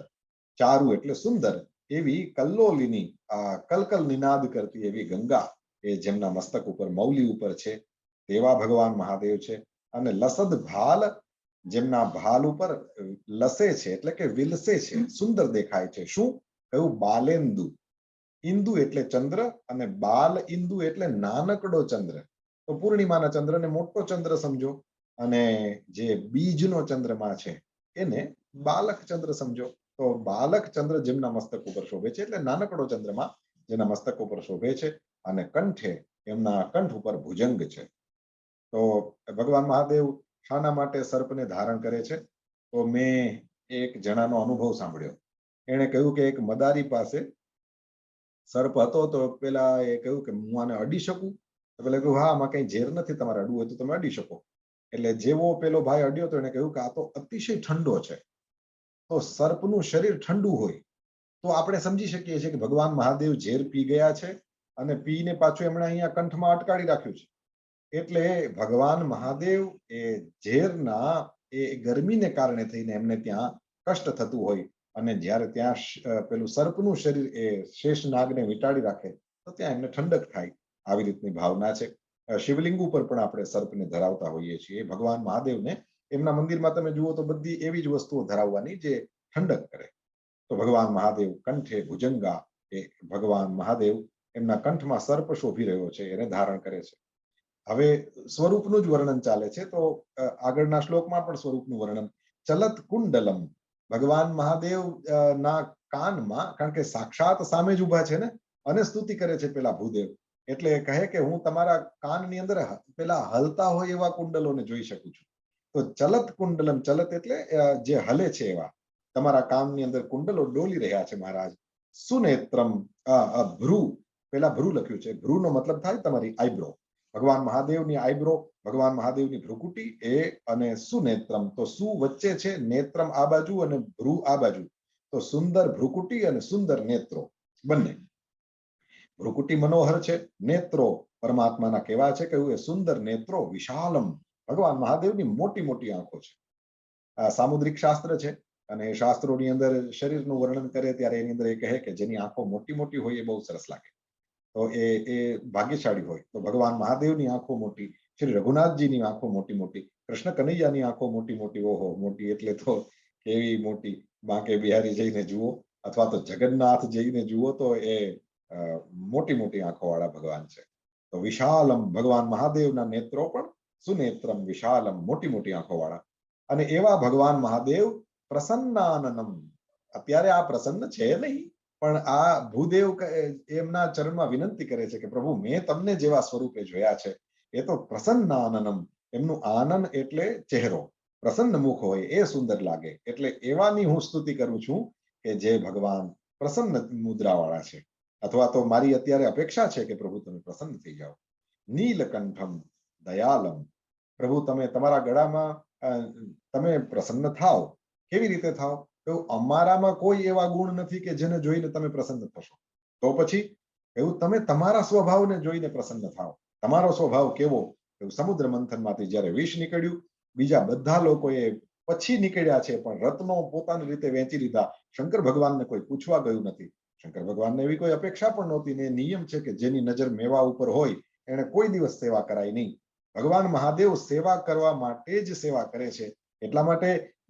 ચારુ એટલે સુંદર, એવી કલ્લોલીની કલકલ નિનાદ કરતી એવી ગંગા એ જેમના મસ્તક ઉપર મૌલી ઉપર છે તેવા ભગવાન મહાદેવ છે. અને લસદ ભાલ, જેમના ભાલ ઉપર લસે છે એટલે કે વિલસે છે, સુંદર દેખાય છે. શું કહ્યું? બાલેન્દુ, ઇન્દુ એટલે ચંદ્ર અને બાલ ઇન્દુ એટલે નાનકડો ચંદ્ર. તો પૂર્ણિમાના ચંદ્રને મોટો ચંદ્ર સમજો, અને જે બીજનો ચંદ્રમા છે એને બાલક ચંદ્ર સમજો. તો બાલક ચંદ્ર જેમના મસ્તક ઉપર શોભે છે, એટલે નાનકડો ચંદ્રમા જેના મસ્તક ઉપર શોભે છે, અને કંઠે એમના કંઠ ઉપર ભુજંગ છે. તો ભગવાન મહાદેવ શાના માટે સર્પને ધારણ કરે છે? તો મેં એક જણાનો અનુભવ સાંભળ્યો. એણે કહ્યું કે એક મદારી પાસે સર્પ હતો, તો પેલા એ કહ્યું કે હું આને અડી શકું? તો પેલા કહ્યું હા, આમાં કઈ ઝેર નથી, તમારે અડવું હોય તો તમે અડી શકો. એટલે જેવો પેલો ભાઈ અડ્યો તો એને કહ્યું કે આ તો અતિશય ઠંડો છે. તો સર્પનું શરીર ઠંડુ હોય તો આપણે સમજી શકીએ છીએ કે ભગવાન મહાદેવ ઝેર પી ગયા છે, અને પીને પાછું એમણે અહીંયા કંઠમાં અટકાડી રાખ્યું છે. એટલે ભગવાન મહાદેવ એ ઝેરના એ ગરમીને કારણે થઈને એમને ત્યાં કષ્ટ થતું હોય, અને જ્યારે ત્યાં પેલું સર્પનું શરીર એ શેષ નાગને વીંટાળી રાખે તો ત્યાં એમને ઠંડક થાય. આવી રીતની ભાવના છે. શિવલિંગ ઉપર પણ આપણે સર્પને ધરાવતા હોઈએ છીએ. ભગવાન મહાદેવને એમના મંદિરમાં તમે જુઓ તો બધી એવી જ વસ્તુઓ ધરાવવાની જે ઠંડક કરે. તો ભગવાન મહાદેવ કંઠે ભુજંગા, એ ભગવાન મહાદેવ એમના કંઠમાં સર્પ શોભી રહ્યો છે, એને ધારણ કરે છે. હવે સ્વરૂપનું જ વર્ણન ચાલે છે, તો આગળના શ્લોકમાં પણ સ્વરૂપનું વર્ણન. ચલત કુંડલમ, ભગવાન મહાદેવ ના કાનમાં, કારણ કે સાક્ષાત સામે જ ઉભા છે ને, અને સ્તુતિ કરે છે પેલા ભૂદેવ. એટલે કહે કે હું તમારા કાનની અંદર પેલા હલતા હોય એવા કુંડલોને જોઈ શકું છું. તો ચલત કુંડલમ, ચલત એટલે જે હલે છે એવા તમારા કાનની અંદર કુંડલો ડોલી રહ્યા છે મહારાજ. સુનેત્રમ, ભ્રુ, પેલા ભ્રુ લખ્યું છે. ભ્રુનો મતલબ થાય તમારી આઈબ્રો. ભગવાન મહાદેવની આઈબ્રો, ભગવાન મહાદેવની ભ્રુકુટી એ, અને સુનેત્રમ, તો સુ વચ્ચે છે, નેત્રમ આ બાજુ અને ભ્રુ આ બાજુ. તો સુંદર ભ્રુકુટી અને સુંદર નેત્રો બંને. ભ્રુકુટી મનોહર છે, નેત્રો પરમાત્માના કેવા છે કે એ સુંદર નેત્રો, વિશાલમ, ભગવાન મહાદેવની મોટી મોટી આંખો છે. આ સામુદ્રિક શાસ્ત્ર છે, અને શાસ્ત્રોની અંદર શરીરનું વર્ણન કરે ત્યારે એની અંદર એ કહે કે જેની આંખો મોટી મોટી હોય એ બહુ સરસ લાગે, તો એ ભાગ્યશાળી હોય. તો ભગવાન મહાદેવની આંખો મોટી, શ્રી રઘુનાથજીની આંખો મોટી મોટી, કૃષ્ણ કનૈયાની આંખો મોટી મોટી. ઓહો, મોટી એટલે તો કેવી મોટી! બાંકે બિહારી જઈને જુઓ અથવા તો જગન્નાથ જઈને જુઓ તો એ મોટી મોટી આંખો વાળા ભગવાન છે. તો વિશાલમ, ભગવાન મહાદેવના નેત્રો પણ સુનેત્રમ, વિશાલમ, મોટી મોટી આંખો વાળા. અને એવા ભગવાન મહાદેવ પ્રસન્નાનનમ, અત્યારે આ પ્રસન્ન છે નહીં, પણ આ ભૂદેવ એમના ચરણમાં વિનંતી કરે છે કે પ્રભુ, મેં તમને જેવા સ્વરૂપે જોયા છે એ તો પ્રસન્નાનનમ, એમનું આનંદ એટલે ચહેરો, પ્રસન્ન મુખ હોય એ સુંદર લાગે. એટલે એવાની હું સ્તુતિ કરું છું કે જે ભગવાન પ્રસન્ન મુદ્રા વાળા છે. અથવા તો મારી અત્યારે અપેક્ષા છે કે પ્રભુ તમે પ્રસન્ન થઈ જાઓ. નીલકંઠમ દયાલમ, પ્રભુ તમે તમારા ગળામાં તમે પ્રસન્ન થાવ. કેવી રીતે થાવ? તો અમારામાં કોઈ એવા ગુણ નથી કે જેને જોઈને તમે પ્રસન્ન થશો. તો પછી એવું તમે તમારા સ્વભાવને જોઈને પ્રસન્ન થાવ. તમારો સ્વભાવ કેવો? એવું સમુદ્ર મંથનમાંથી જ્યારે વિષ નીકળ્યું, બીજા બધા લોકોએ પછી નીકળ્યા છે, પણ રત્નો પોતાની રીતે વેચી લીધા. શંકર ભગવાનને કોઈ પૂછવા ગયું નથી. શંકર ભગવાનને એવી કોઈ અપેક્ષા પણ નહોતી, ને નિયમ છે કે જેની નજર મેવા ઉપર હોય એને કોઈ દિવસ સેવા કરાય નહીં. ભગવાન મહાદેવ સેવા કરવા માટે જ સેવા કરે છે. એટલા માટે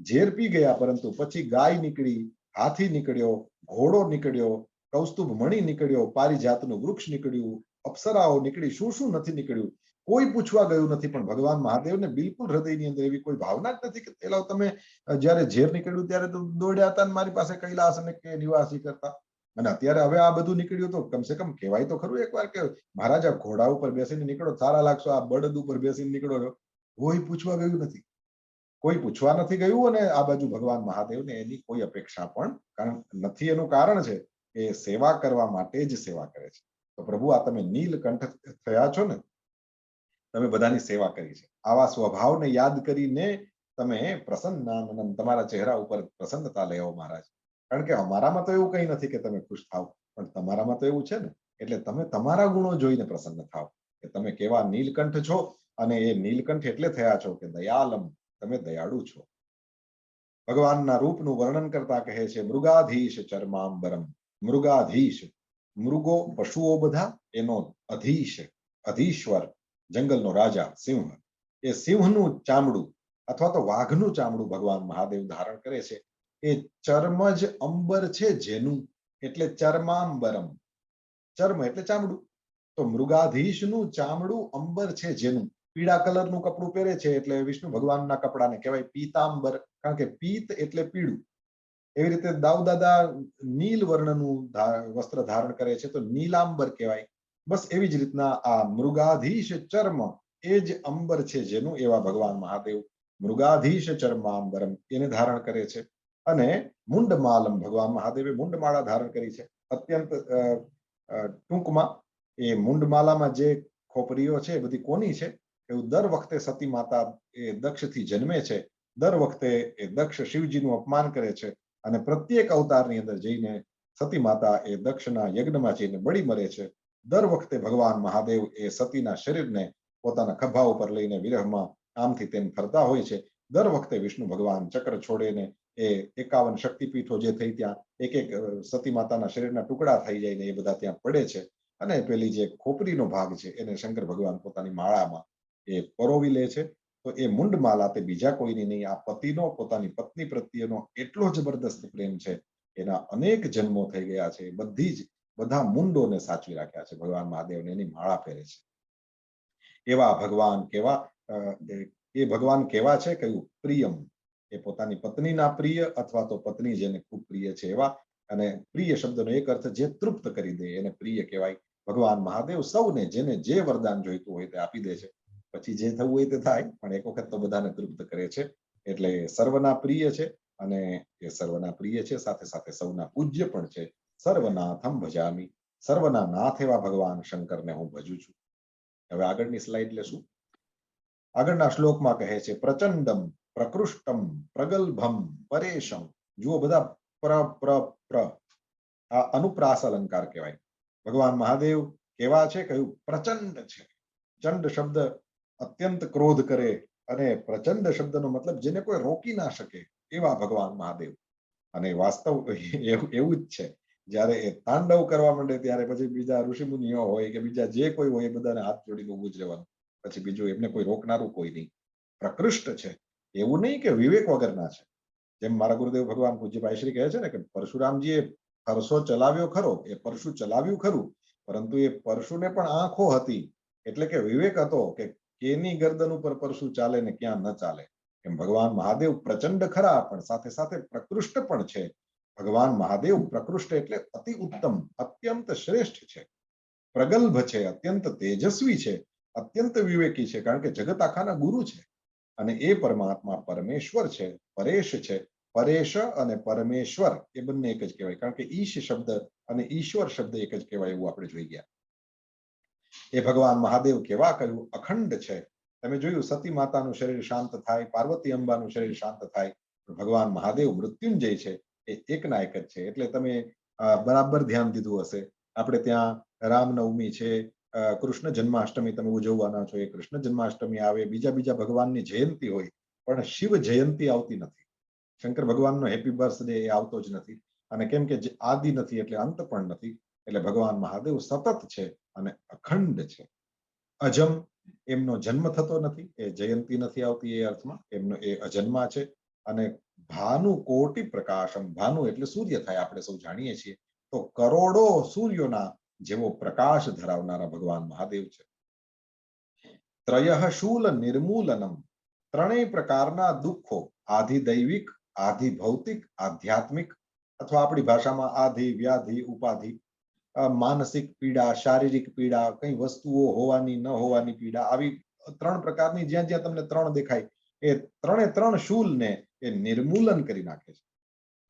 ઝેર પી ગયા, પરંતુ પછી ગાય નીકળી, હાથી નીકળ્યો, ઘોડો નીકળ્યો, કૌસ્તુભ મણિ નીકળ્યો, પારિજાતનું વૃક્ષ નીકળ્યું, અપ્સરાઓ નીકળી, શું શું નથી નીકળ્યું, કોઈ પૂછવા ગયું નથી. પણ ભગવાન મહાદેવને બિલકુલ હૃદયની અંદર એવી કોઈ ભાવના જ નથી કે પેલા તમે જ્યારે ઝેર નીકળ્યું ત્યારે તો દોડ્યા હતા મારી પાસે કૈલાસ અને કે નિવાસી કરતા, અને અત્યારે હવે આ બધું નીકળ્યું તો કમસે કમ કહેવાય તો ખરું એકવાર કે મહારાજા ઘોડા ઉપર બેસીને નીકળો, સારા લાગશો. આ બળદ ઉપર બેસીને નીકળો છો, કોઈ પૂછવા ગયું નથી. કોઈ પૂછવા નથી ગયું. અને આ બાજુ ભગવાન મહાદેવને એની કોઈ અપેક્ષા પણ કારણ નથી. એનું કારણ છે એ સેવા કરવા માટે જ સેવા કરે છે. તો પ્રભુ, આ તમે નીલકંઠ થયા છો ને, તમે બધાની સેવા કરી છે. આવા સ્વભાવને યાદ કરીને તમે પ્રસન્નાનંદ, તમારા ચહેરા ઉપર પ્રસન્નતા લઈ આવો મહારાજ. કારણ કે અમારામાં તો એવું કંઈ નથી કે તમે ખુશ થાવ, પણ તમારામાં તો એવું છે ને. એટલે તમે તમારા ગુણો જોઈને પ્રસન્ન થાવ કે તમે કેવા નીલકંઠ છો. અને એ નીલકંઠ એટલે થયા છો કે દયાલમ, તમે દયાળુ છો. ભગવાનના રૂપનું વર્ણન કરતા કહે છે મૃગાધીશ ચરમાંબરમ. મૃગાધીશ, મૃગો પશુઓ બધા, એનો અધીશ, અધીશ્વર, જંગલનો રાજા સિંહ. એ સિંહનું ચામડું અથવા તો વાઘનું ચામડું ભગવાન મહાદેવ ધારણ કરે છે. એ ચર્મ જ અંબર છે જેનું, એટલે ચર્માંબરમ. ચર્મ એટલે ચામડું. તો મૃગાધીશનું ચામડું અંબર છે જેનું. પીળા કલરનું કપડું પહેરે છે એટલે વિષ્ણુ ભગવાનના કપડાને કહેવાય પીતાંબર, કારણ કે પીત એટલે પીળું. એવી રીતે દાઉદાદા નીલ વર્ણનું વસ્ત્ર ધારણ કરે છે તો નીલાંબર કહેવાય. બસ એવી જ રીતના આ મૃગાધીશ ચર્મ એ જ અંબર છે જેનું, એવા ભગવાન મહાદેવ મૃગાધીશ ચર્માંબરમ એને ધારણ કરે છે. અને મુંડમાલમ ભગવાન મહાદેવે મુંડમાળા ધારણ કરી છે. અત્યંત ટૂંકમાં એ મુંડમાલામાં જે ખોપરીઓ છે એ બધી કોની છે, એવું દર વખતે સતી માતા એ દક્ષથી જન્મે છે. દર વખતે એ દક્ષ શિવજીનું અપમાન કરે છે અને પ્રત્યેક અવતારની અંદર જઈને સતી માતા એ દક્ષના યજ્ઞમાં જઈને બળી મરે છે. દર વખતે ભગવાન મહાદેવ એ સતીના શરીરને પોતાના ખભા ઉપર લઈને વિરહમાં આમથી તેમ ફરતા હોય છે. દર વખતે વિષ્ણુ ભગવાન ચક્ર છોડેને એ 51 શક્તિપીઠો જે થઈ ત્યાં એક એક સતી માતાના શરીરના ટુકડા થઈ જાય ને એ બધા ત્યાં પડે છે. અને પેલી જે ખોપરીનો ભાગ છે એને શંકર ભગવાન પોતાની માળામાં એ પરોવી લે છે. તો એ મુંડમાલા તે બીજા કોઈની નહીં, આ પતિનો પોતાની પત્ની પ્રત્યેનો એટલો જબરદસ્ત પ્રેમ છે. એના અનેક જન્મો થઈ ગયા છે. બધા મુંડોને સાચવી રાખ્યા છે ભગવાન મહાદેવને, એની માળા પહેરે છે. એવા ભગવાન કેવા એ ભગવાન કેવા છે, કયું પ્રિયમ, એ પોતાની પત્નીના પ્રિય અથવા તો પત્ની જેને ખૂબ પ્રિય છે એવા. અને પ્રિય શબ્દનો એક અર્થ જે તૃપ્ત કરી દે એને પ્રિય કહેવાય. ભગવાન મહાદેવ સૌને જેને જે વરદાન જોઈતું હોય તે આપી દે છે. પછી જે થવું હોય તે થાય, પણ એક વખત તો બધાને તૃપ્ત કરે છે. એટલે સર્વના પ્રિય છે અને એ સર્વના પ્રિય છે સાથે સાથે સૌના પૂજ્ય પણ છે. સર્વનાથમ ભજામી, સર્વના નાથ એવા ભગવાન શંકરને હું ભજું છું. હવે આગળની સ્લાઇડ લેશું. આગળના શ્લોકમાં કહે છે પ્રચંડમ પ્રકૃષ્ટમ પ્રગલ્ભમ પરેશમ. જુઓ બધા પ્ર આ અનુપ્રાસ અલંકાર કહેવાય. ભગવાન મહાદેવ કેવા છે, કહ્યું પ્રચંડ છે. ચંડ શબ્દ અત્યંત ક્રોધ કરે અને પ્રચંડ શબ્દનો મતલબ જેને કોઈ રોકી ના શકે એવા ભગવાન મહાદેવ. અને વાસ્તવ એવું જ છે. જ્યારે એ તાંડવ કરવા માંડે ત્યારે પછી બીજા ઋષિ મુનિઓ હોય કે બીજા જે કોઈ હોય એ બધાને હાથ જોડીને ઊભું જ રહેવાનું. પછી બીજું એમને કોઈ રોકનારું કોઈ નહીં. પ્રકૃષ્ટ છે, એવું નહીં કે વિવેક વગરના છે. જેમ મારા ગુરુદેવ ભગવાન પૂજ્યભાઈ શ્રી કહે છે ને કે પરશુરામજીએ પરસો ચલાવ્યો ખરો, એ પરશુ ચલાવ્યું ખરું, પરંતુ એ પરશુને પણ આંખો હતી, એટલે કે વિવેક હતો કે કેની ગરદન ઉપર પરશુ ચાલે ને ક્યાં ન ચાલે. એમ ભગવાન મહાદેવ પ્રચંડ ખરા પણ સાથે સાથે પ્રકૃષ્ટ પણ છે. ભગવાન મહાદેવ પ્રકૃષ્ટ એટલે અતિ ઉત્તમ, અત્યંત શ્રેષ્ઠ છે. પ્રગલ્ભ છે, અત્યંત તેજસ્વી છે, અત્યંત વિવેકી છે, કારણ કે જગત આખાના ગુરુ છે. અને એ પરમાત્મા પરમેશ્વર છે, પરેશ છે. પરેશ અને પરમેશ્વર એ બંને એક જ કહેવાય, કારણ કે ઈશ શબ્દ અને ઈશ્વર શબ્દ એક જ કહેવાય એવું આપણે જોઈ ગયા. એ ભગવાન મહાદેવ કેવા, કહ્યું અખંડ છે. તમે જોયું સતી માતાનું શરીર શાંત થાય, પાર્વતી અંબાનું શરીર શાંત થાય, ભગવાન મહાદેવ મૃત્યુંજય છે એ એકના એક જ છે. એટલે તમે બરાબર ધ્યાન દીધું હશે. આપણે ત્યાં રામનવમી છે, કૃષ્ણ જન્માષ્ટમી તમે ઉજવવાના છો, એ કૃષ્ણ જન્માષ્ટમી આવે, બીજા ભગવાનની જયંતિ હોય, પણ શિવ જયંતિ આવતી નથી. શંકર ભગવાનનો હેપી બર્થડે એ આવતો જ નથી. અને કેમ કે આદિ નથી એટલે અંત પણ નથી. એટલે ભગવાન મહાદેવ સતત છે અને અખંડ છે. અજમ, એમનો જન્મ થતો નથી, એ જયંતિ નથી આવતી એ અર્થમાં, એમનો એ અજન્મા છે. અને ભાનુ કોટી પ્રકાશમ, ભાનુ એટલે સૂર્ય થાય, આપણે સૌ જાણીએ છીએ. તો કરોડો સૂર્યોના જેવો પ્રકાશ ધરાવનારા ભગવાન મહાદેવ છે. ત્રયઃ શૂલ નિર્મૂલનમ, ત્રણેય પ્રકારના દુઃખો, આધિ દૈવિક, આધિ ભૌતિક, આધ્યાત્મિક, અથવા આપણી ભાષામાં આધિ વ્યાધિ ઉપાધિ, માનસિક પીડા, શારીરિક પીડા, કઈ વસ્તુઓ હોવાની ન હોવાની પીડા, આવી ત્રણ પ્રકારની જ્યાં જ્યાં તમને ત્રણ દેખાય એ ત્રણ શૂલને એ નિર્મૂલન કરી નાખે છે.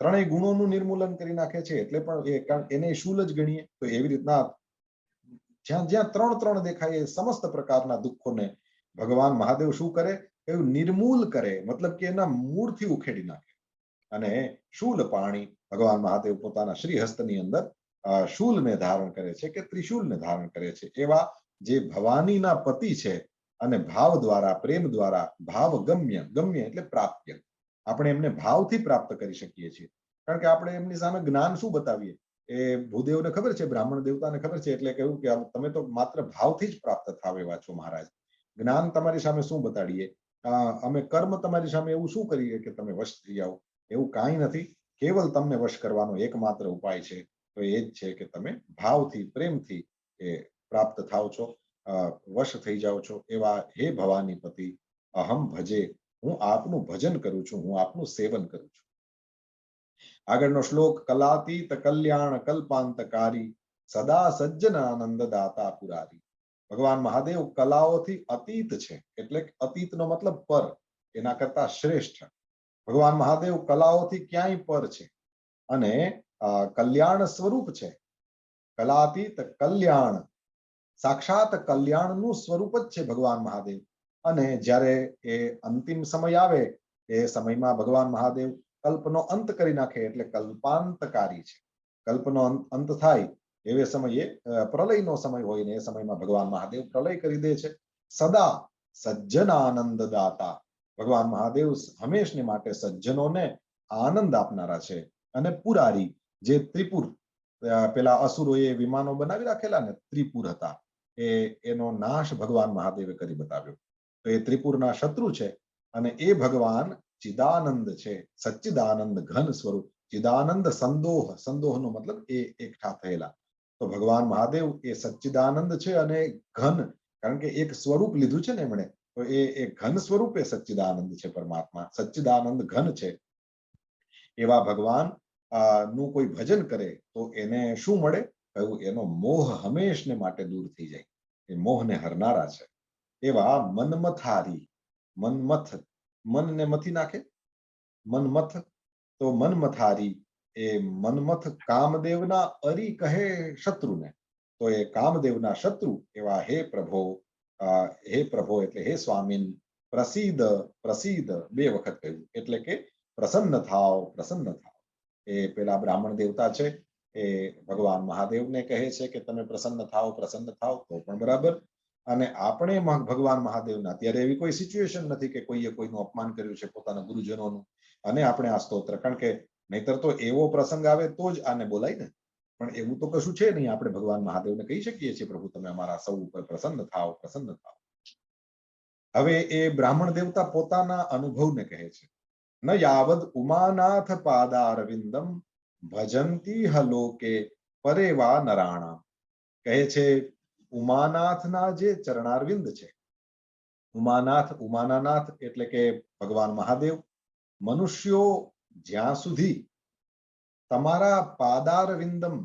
ત્રણેય ગુણોનું નિર્મૂલન કરી નાખે છે, એટલે પણ એને શૂલ જ ગણીએ. તો એવી રીતના જ્યાં જ્યાં ત્રણ દેખાય એ સમસ્ત પ્રકારના દુઃખોને ભગવાન મહાદેવ શું કરે, એવું નિર્મૂલ કરે, મતલબ કે એના મૂળથી ઉખેડી નાખે. અને શૂલ પાણી, ભગવાન મહાદેવ પોતાના શ્રી હસ્તની અંદર શૂલને ધારણ કરે છે કે ત્રિશૂલને ધારણ કરે છે. એવા જે ભવાનીના પતિ છે અને ભાવ દ્વારા, પ્રેમ દ્વારા, ભાવ ગમ્ય, ગમ્ય એટલે પ્રાપ્ય, આપણે એમને ભાવથી પ્રાપ્ત કરી શકીએ છીએ. કારણ કે આપણે એમની સામે જ્ઞાન શું બતાવીએ, એ ભૂદેવને ખબર છે, બ્રાહ્મણ દેવતાને ખબર છે, એટલે કહ્યું કે તમે તો માત્ર ભાવથી જ પ્રાપ્ત થાવ એવા છો મહારાજ. જ્ઞાન તમારી સામે શું બતાડીએ, અમે કર્મ તમારી સામે એવું શું કરીએ કે તમે વશ થઈ જાઓ, એવું કાંઈ નથી. કેવલ તમને વશ કરવાનો એકમાત્ર ઉપાય છે, તો એ જ છે કે તમે ભાવથી, પ્રેમથી એ પ્રાપ્ત થાવ છો, વશ થઈ જાઓ છો. એવા હે ભવાની પતિ, અહમ ભજે, હું આપનું ભજન કરું છું, હું આપનું સેવન કરું છું. આગળનો શ્લોક કલાતીત કલ્યાણ કલ્પાંતકારી સદા સજ્જન આનંદ દાતા પુરારી. ભગવાન મહાદેવ કલાઓથી અતીત છે, એટલે અતીતનો મતલબ પર, એના કરતા શ્રેષ્ઠ. ભગવાન મહાદેવ કલાઓથી ક્યાંય પર છે અને કલ્યાણ સ્વરૂપ છે. કલાતીત કલ્યાણ, સાક્ષાત કલ્યાણનું સ્વરૂપ જ છે ભગવાન મહાદેવ. અને જ્યારે એ અંતિમ સમય આવે એ સમયમાં ભગવાન મહાદેવ કલ્પનો અંત કરી નાખે, એટલે કલ્પાંતકારી છે. કલ્પનો અંત થાય એવે સમયે પ્રલયનો સમય હોય ને એ સમયમાં ભગવાન મહાદેવ પ્રલય કરી દે છે. સદા સજ્જન આનંદ દાતા, ભગવાન મહાદેવ હંમેશને માટે સજ્જનોને આનંદ આપનારા છે. અને પુરારી, જે ત્રિપુર, પેલા અસુરોએ વિમાનો બનાવી રાખેલા ને, ત્રિપુર હતા, એનો નાશ ભગવાન મહાદેવે કરી બતાવ્યો. તો એ ત્રિપુરના શત્રુ છે અને એ ભગવાન ચિદાનંદ છે, સચ્ચિદાનંદ ઘન સ્વરૂપ. ચિદાનંદ સંદોહ, સંદોહનો મતલબ એ એકઠા થયેલા. તો ભગવાન મહાદેવ એ સચ્ચિદાનંદ છે અને ઘન, કારણ કે એક સ્વરૂપ લીધું છે ને એમણે, તો એ ઘન સ્વરૂપે સચ્ચિદાનંદ છે. પરમાત્મા સચ્ચિદાનંદ ઘન છે. એવા ભગવાન નું કોઈ ભજન કરે તો એને શું મળે? એનો મોહ હંમેશને માટે દૂર થઈ જાય. એ મોહને હરનારા છે. એવા મન્મથારી, મન્મથ, મનને મથી નાખે, મન્મથ, તો મન્મથારી એ મન્મથ કામદેવના અરી કહે શત્રુને. તો એ કામદેવના શત્રુ એવા હે પ્રભો, હે પ્રભો એટલે હે સ્વામીન, પ્રસીદ, પ્રસીદ બે વખત કહ્યું, એટલે કે પ્રસન્ન થાવ, પ્રસન્ન થાવ. એ પેલા બ્રાહ્મણ દેવતા છે, એ ભગવાન મહાદેવને કહે છે કે તમે પ્રસન્ન થાવ, પ્રસન્ન થાવ, તો પણ બરાબર. અને આપણે ભગવાન મહાદેવના, અત્યારે એવી કોઈ સિચ્યુએશન નથી કે કોઈએ કોઈનું અપમાન કર્યું છે પોતાના ગુરુજનોનું, અને આપણે આ સ્તોત્ર, કારણ કે નહીતર તો એવો પ્રસંગ આવે તો જ આને બોલાય ને. પણ એવું તો કશું છે નહીં. આપણે ભગવાન મહાદેવને કહી શકીએ છીએ પ્રભુ તમે અમારા સૌ ઉપર પ્રસન્ન થાવ, પ્રસન્ન થાવ. હવે એ બ્રાહ્મણ દેવતા પોતાના અનુભવને કહે છે. ન યાવદ ઉમાનાથ પાદારવિંદમ ભજંતી હલોકે પરેવા નરાણા. કહે છે ઉમાનાથના જે ચરણારવિંદ છે, ઉમાનાથ, ઉમાનાનાથ એટલે કે ભગવાન મહાદેવ, મનુષ્યો જ્યાં સુધી તમારા પાદારવિંદમ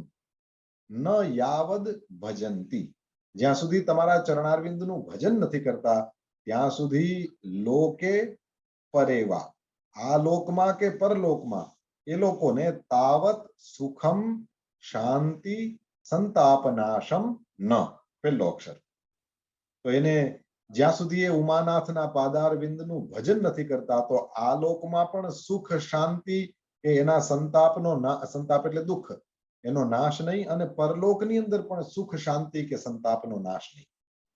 ન યાવદ ભજંતી, જ્યાં સુધી તમારા ચરણારવિંદનું ભજન નથી કરતા ત્યાં સુધી લોકે પરેવા, આ લોકમાં કે પરલોકમાં, એ લોકોને તાવત સુખમ શાંતિ સંતાપનાશમ ન, પેલો અક્ષર. તો એને જ્યાં સુધી એ ઉમાનાથના પાદારવિંદનું ભજન નથી કરતા તો આ લોકમાં પણ સુખ શાંતિ કે એના સંતાપનો, સંતાપ એટલે દુઃખ, એનો નાશ નહીં, અને પરલોકની અંદર પણ સુખ શાંતિ કે સંતાપનો નાશ નહીં.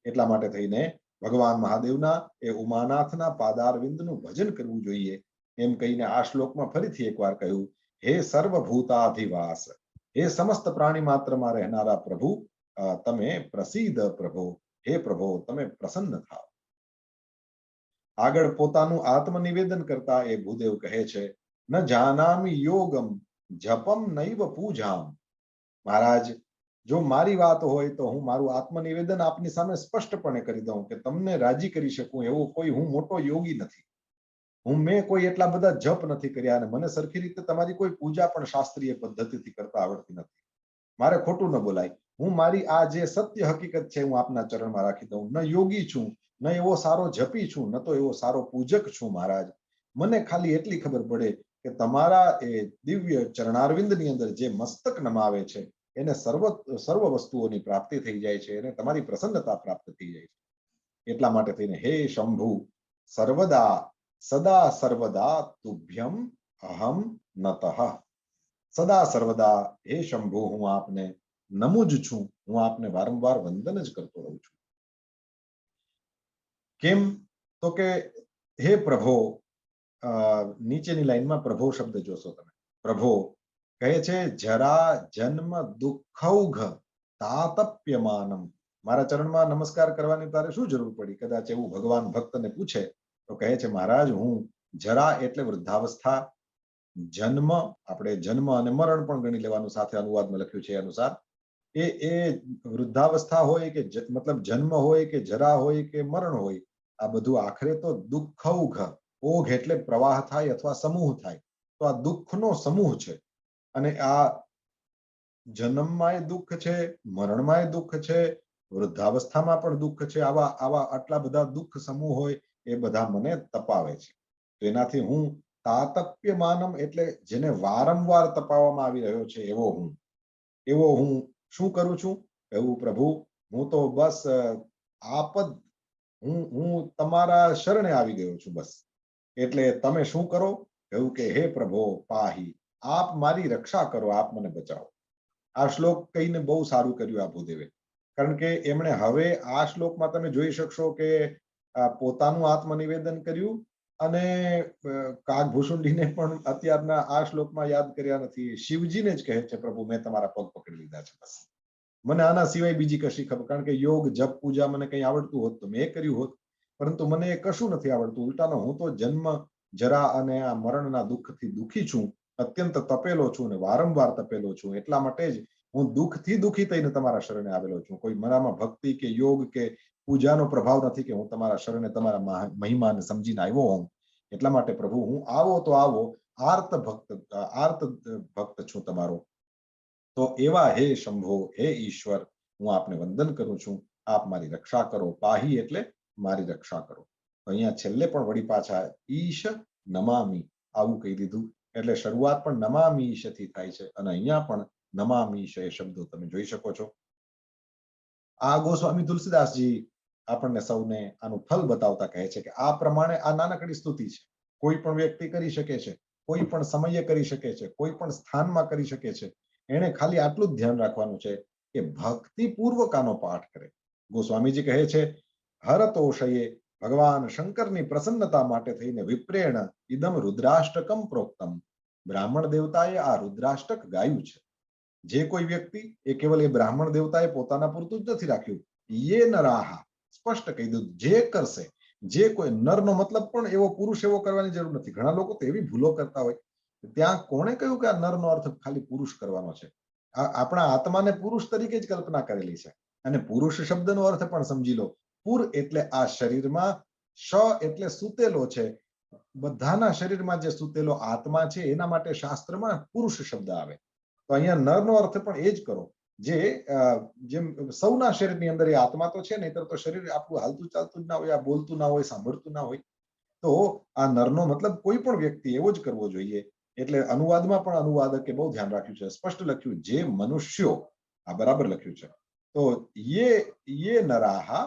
એટલા માટે થઈને ભગવાન મહાદેવના એ ઉમાનાથના પાદારવિંદનું ભજન કરવું જોઈએ. એમ કહીને આ શ્લોકમાં ફરીથી એકવાર કહ્યું, હે સર્વભૂતાધિવાસ, હે સમસ્ત પ્રાણી માત્રમાં રહેનારા પ્રભુ, તમે પ્રસિદ્ધ પ્રભો, હે પ્રભો તમે પ્રસન્ન થાવ. આગળ પોતાનું આત્મનિવેદન કરતા એ ભૂદેવ કહે છે, ન જાનામી યોગમ જપમ નૈવ પૂજામ. મહારાજ, જો મારી વાત હોય તો હું મારું આત્મનિવેદન આપની સામે સ્પષ્ટપણે કરી દઉં કે તમને રાજી કરી શકું એવો કોઈ હું મોટો યોગી નથી. મેં કોઈ એટલા બધા જપ નથી કર્યા અને મને સરખી રીતે તમારી કોઈ પૂજા પણ શાસ્ત્રીય પદ્ધતિથી કરતા આવડતી નથી. મારે ખોટું ન બોલાય. હું મારી આ જે સત્ય હકીકત છે હું આપના ચરણમાં રાખી દઉં. ન યોગી છું, ન એવો સારો જપી છું, ન તો એવો સારો પૂજક છું મહારાજ. મને ખાલી એટલી ખબર પડે કે તમારા એ દિવ્ય ચરણારવિંદની અંદર જે મસ્તક નમાવે છે એને સર્વ વસ્તુઓની પ્રાપ્તિ થઈ જાય છે, અને તમારી પ્રસન્નતા પ્રાપ્ત થઈ જાય છે. એટલા માટે થઈને હે શંભુ, સર્વદા સદા સર્વદા તુભ્યમ અહમ નતઃ. સદા સર્વદા હે શંભુ, હું આપને નમું જ છું, હું આપને વારંવાર વંદન જ કરતો રહું છું. કેમ? તો કે હે પ્રભો, નીચેની લાઈનમાં પ્રભો શબ્દ જોશો તમે. પ્રભો કહે છે જરા જન્મ દુઃખૌઘ તાતપ્યમાનમ. મારા ચરણમાં નમસ્કાર કરવાની તારે શું જરૂર પડી? કદાચ એવું ભગવાન ભક્તને પૂછે તો કહે છે મહારાજ, હું જરા એટલે વૃદ્ધાવસ્થા, જન્મ, આપણે જન્મ અને મરણ પણ ગણી લેવાનું, સાથે અનુવાદમાં લખ્યું છે અનુસાર. એ વૃદ્ધાવસ્થા હોય કે મતલબ જન્મ હોય કે જરા હોય કે મરણ હોય, આ બધું આખરે તો દુઃખૌઘ, ઓઘ એટલે પ્રવાહ થાય અથવા સમૂહ થાય, તો તો આ દુઃખનો સમૂહ છે. અને આ જન્મમાંય દુઃખ છે, મરણમાંય દુઃખ છે, વૃદ્ધાવસ્થામાં પણ દુઃખ છે. આવા આવા આટલા બધા દુઃખ સમૂહ હોય એ બધા મને તપાવે છે. તો એનાથી હું તાતપ્યમાનમ એટલે જેને વારંવાર તપાવવામાં આવી રહ્યો છે એવો હું શું કરું છું? એવું પ્રભુ, હું તો બસ આપ જ હું તમારા શરણે આવી ગયો છું બસ. એટલે તમે શું કરો? એવું કે હે પ્રભો પાહી, આપ મારી રક્ષા કરો, આપ મને બચાવો. આ શ્લોક કહીને બહુ સારું કર્યું આ ભૂદેવે. કારણ કે એમણે હવે આ શ્લોકમાં તમે જોઈ શકશો કે પોતાનું આત્મનિવેદન કર્યું અને કાગભૂષુંડીને પણ અત્યારના આ શ્લોકમાં યાદ કર્યા નથી. શિવજીને જ કહે છે પ્રભુ મેં તમારા પગ પકડી લીધા છે બસ. મને આના સિવાય બીજી કશી ખબર, કારણ કે યોગ જપ પૂજા મને કંઈ આવડતું હોત તો મેં એ કર્યું હોત, પરંતુ મને એ કશું નથી આવડતું. ઉલટાનો હું તો જન્મ જરા અને આ મરણના દુઃખથી દુઃખી છું, અત્યંત તપેલો છું અને વારંવાર તપેલો છું. એટલા માટે જ હું દુઃખથી દુઃખી થઈને તમારા શરણે આવેલો છું. કોઈ મારામાં ભક્તિ કે યોગ કે પૂજાનો પ્રભાવ નથી કે હું તમારા શરણે તમારા મહિમાને સમજીને આવ્યો હોઉં. એટલા માટે પ્રભુ હું આવો તો આવો, આર્ત ભક્ત છું તમારો. તો એવા હે શંભો, હે ઈશ્વર, હું આપને વંદન કરું છું. આપ મારી રક્ષા કરો. પાહી એટલે મારી રક્ષા કરો. તો અહીંયા છેલ્લે પણ વળી પાછા ઈશ નમામી આવું કહી દીધું. એટલે શરૂઆત પણ નમામી ઈશથી થાય છે અને અહીંયા પણ નમામી ઈશ એ શબ્દો તમે જોઈ શકો છો. આ ગોસ્વામી તુલસીદાસજી આપણને સૌને આનું ફલ બતાવતા કહે છે કે આ પ્રમાણે આ નાનકડી સ્તુતિ છે. કોઈ પણ વ્યક્તિ કરી શકે છે, કોઈ પણ સમયે કરી શકે છે, કોઈ પણ સ્થાનમાં કરી શકે છે. એને ખાલી આટલું જ ધ્યાન રાખવાનું છે કે ભક્તિપૂર્વક આનો પાઠ કરે. ગોસ્વામીજી કહે છે હરતોષયે ભગવાન શંકરની પ્રસન્નતા માટે થઈને વિપ્રેણ ઇદમ રુદ્રાષ્ટકમ પ્રોક્તમ. બ્રાહ્મણ દેવતાએ આ રુદ્રાષ્ટક ગાયું છે. જે કોઈ વ્યક્તિ એ કેવલ એ બ્રાહ્મણ દેવતાએ પોતાના પૂરતું જ નથી રાખ્યું. યે નરાહા સ્પષ્ટ કહી દીધું જે કરશે, જે કોઈ નરનો મતલબ પણ એવો પુરુષ એવો કરવાની જરૂર નથી. ઘણા લોકો તો એવી ભૂલો કરતા હોય. ત્યાં કોણે કહ્યું કે આ નરનો અર્થ ખાલી પુરુષ કરવાનો છે? આપણા આત્માને પુરુષ તરીકે જ કલ્પના કરેલી છે. અને પુરુષ શબ્દનો અર્થ પણ સમજી લો. પુર એટલે આ શરીરમાં, શ એટલે સૂતેલો છે. બધાના શરીરમાં જે સૂતેલો આત્મા છે એના માટે શાસ્ત્રમાં પુરુષ શબ્દ આવે. તો અહીંયા નરનો અર્થ પણ એ જ કરો. જેમ સૌના શરીરની અંદર એ આત્મા તો છે, નહીતર તો શરીર આપણું હાલતું ચાલતું જ ના હોય, આ બોલતું ના હોય, સાંભળતું ના હોય. તો આ નરનો મતલબ કોઈ પણ વ્યક્તિ એવો જ કરવો જોઈએ. એટલે અનુવાદમાં પણ અનુવાદકે બહુ ધ્યાન રાખ્યું છે. સ્પષ્ટ લખ્યું જે મનુષ્યો, આ બરાબર લખ્યું છે. તો યે નરાહા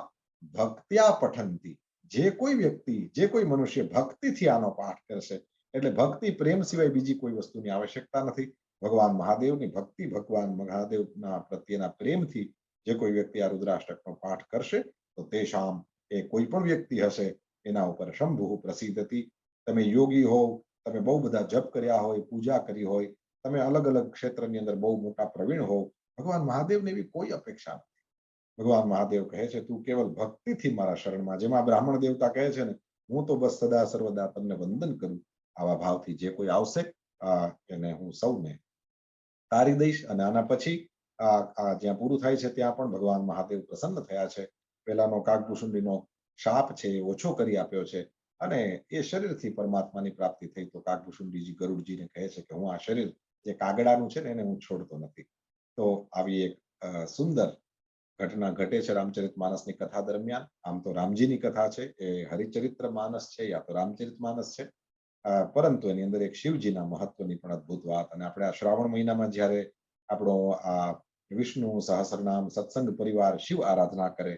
ભક્ત્યા પઠંતી, જે કોઈ વ્યક્તિ, જે કોઈ મનુષ્ય ભક્તિથી આનો પાઠ કરશે. એટલે ભક્તિ પ્રેમ સિવાય બીજી કોઈ વસ્તુની આવશ્યકતા નથી. ભગવાન મહાદેવની ભક્તિ, ભગવાન મહાદેવના પ્રત્યેના પ્રેમથી જે કોઈ વ્યક્તિ આ રુદ્રાષ્ટકનો પાઠ કરશે તો તેશામ, એ કોઈ પણ વ્યક્તિ હશે એના ઉપર શંભુ પ્રસિદ્ધતિ. તમે યોગી હો, તમે બહુ બધા જપ કર્યા હોય, પૂજા કરી હોય, તમે અલગ અલગ ક્ષેત્રની અંદર બહુ મોટા પ્રવીણ હો, ભગવાન મહાદેવને એવી કોઈ અપેક્ષા નથી. ભગવાન મહાદેવ કહે છે તું કેવલ ભક્તિથી મારા શરણમાં, જેમાં બ્રાહ્મણ દેવતા કહે છે ને હું તો બસ સદા સર્વદા તમને વંદન કરું. આવા ભાવથી જે કોઈ આવશે એને હું સૌને તારી દઈશ. અને આના પછી જ્યાં પૂરું થાય છે ત્યાં પણ ભગવાન મહાદેવ પ્રસન્ન થયા છે. પેલાનો કાગભૂષુંડીનો શાપ છે એ ઓછો કરી આપ્યો છે અને એ શરીરથી પરમાત્માની પ્રાપ્તિ થઈ. તો કાગભૂષુંડીજી ગરુડજીને કહે છે કે હું આ શરીર જે કાગડાનું છે ને એને હું છોડતો નથી. તો આવી એક સુંદર ઘટના ઘટે છે રામચરિત માનસની કથા દરમિયાન. આમ તો રામજીની કથા છે, એ હરિચરિત્ર માનસ છે યા તો રામચરિત માનસ છે, પરંતુ એની અંદર એક શિવજીના મહત્વની પણ અદભુત વાત. અને આપણે આ શ્રાવણ મહિનામાં જ્યારે આપણો આ વિષ્ણુ સહસ્રનામ સત્સંગ પરિવાર શિવ આરાધના કરે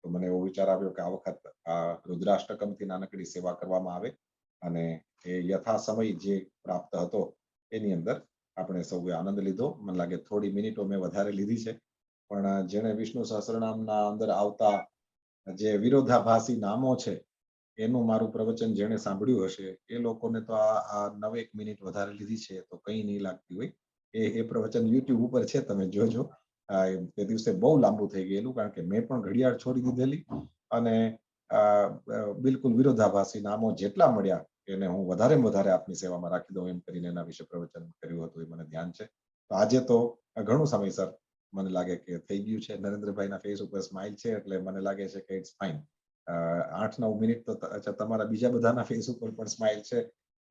તો મને એવો વિચાર આવ્યો કે આ વખત આ રુદ્રાષ્ટકમથી નાનકડી સેવા કરવામાં આવે અને એ યથા સમય જે પ્રાપ્ત હતો એની અંદર આપણે સૌએ આનંદ લીધો. મને લાગે થોડી મિનિટો મેં વધારે લીધી છે, પણ જેને વિષ્ણુ સહસ્રનામના અંદર આવતા જે વિરોધાભાસી નામો છે એનું મારું પ્રવચન જેણે સાંભળ્યું હશે એ લોકોને તો આ 9 મિનિટ વધારે લીધી છે તો કંઈ નહીં લાગતી હોય. એ પ્રવચન યુટ્યુબ ઉપર છે, તમે જોજો. તે દિવસે બહુ લાંબુ થઈ ગયેલું કારણ કે મેં પણ ઘડિયાળ છોડી દીધેલી અને બિલકુલ વિરોધાભાસી નામો જેટલા મળ્યા એને હું વધારે આપની સેવામાં રાખી દઉં એમ કરીને એના વિશે પ્રવચન કર્યું હતું, એ મને ધ્યાન છે. તો આજે તો ઘણું સમયસર મને લાગે કે થઈ ગયું છે. નરેન્દ્રભાઈના ફેસ ઉપર સ્માઇલ છે એટલે મને લાગે છે કે ઇટ્સ ફાઇન. 8-9 મિનિટ તો તમારા બીજા બધાના ફેસ ઉપર પણ સ્માઇલ છે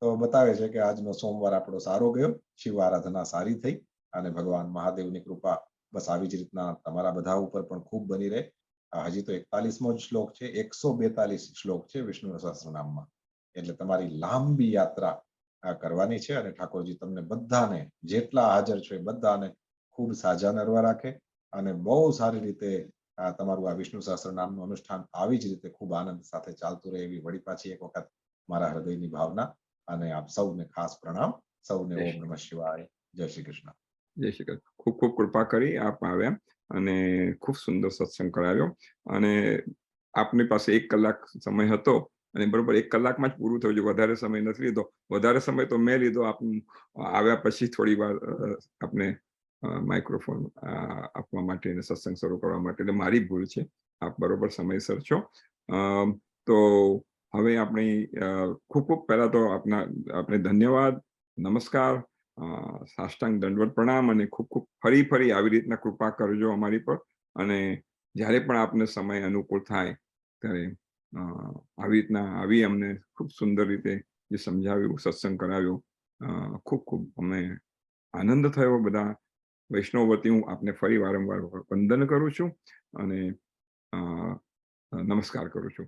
તો બતાવે છે કે આજનો સોમવાર આપણો સારો ગયો, શિવ આરાધના સારી થઈ અને ભગવાન મહાદેવની કૃપા બસ આવી જ રીતના તમારા બધા ઉપર પણ ખૂબ બની રહે. હજી તો 41મો જ શ્લોક છે, 142 શ્લોક છે વિષ્ણુ સહસ્રનામમાં. એટલે તમારી લાંબી યાત્રા કરવાની છે અને ઠાકોરજી તમને બધાને જેટલા હાજર છે બધાને ખૂબ સાજા નરવા રાખે અને બહુ સારી રીતે તમારું આ વિષ્ણુ સહસ્રનામનું અનુષ્ઠાન આવી જ રીતે ખૂબ આનંદ સાથે ચાલતું રહે એવી વળી પાછી એક વખત મારા હૃદયની ભાવના અને આપ સૌને ખાસ પ્રણામ. સૌને
જય
ઓમ
શ્રી
નમઃ શિવાય. જય શ્રી કૃષ્ણ.
જય શ્રી કૃષ્ણ. ખૂબ ખૂબ કૃપા કરી આપ આવ્યા અને ખૂબ સુંદર સત્સંગ કરાવ્યો. અને આપની પાસે 1 કલાક સમય હતો અને બરોબર 1 કલાકમાં જ પૂરું થયું છે, વધારે સમય નથી લીધો. વધારે સમય તો મેં લીધો આપ આવ્યા પછી થોડી વાર આપને માઇક્રોફોન આપવા માટે અને સત્સંગ શરૂ કરવા માટે. એટલે મારી ભૂલ છે, આપ બરોબર સમયસર છો. તો હવે આપણે ખૂબ ખૂબ પહેલા તો આપણે ધન્યવાદ, નમસ્કાર, સાષ્ટાંગ દંડવત પ્રણામ અને ખૂબ ખૂબ ફરી આવી રીતના કૃપા કરજો અમારી પર. અને જ્યારે પણ આપને સમય અનુકૂળ થાય ત્યારે આવી રીતના અમને ખૂબ સુંદર રીતે જે સમજાવ્યું, સત્સંગ કરાવ્યો, ખૂબ ખૂબ અમને આનંદ થયો. બધા વૈષ્ણવ વતી હું આપને ફરી વારંવાર વંદન કરું છું અને નમસ્કાર કરું છું.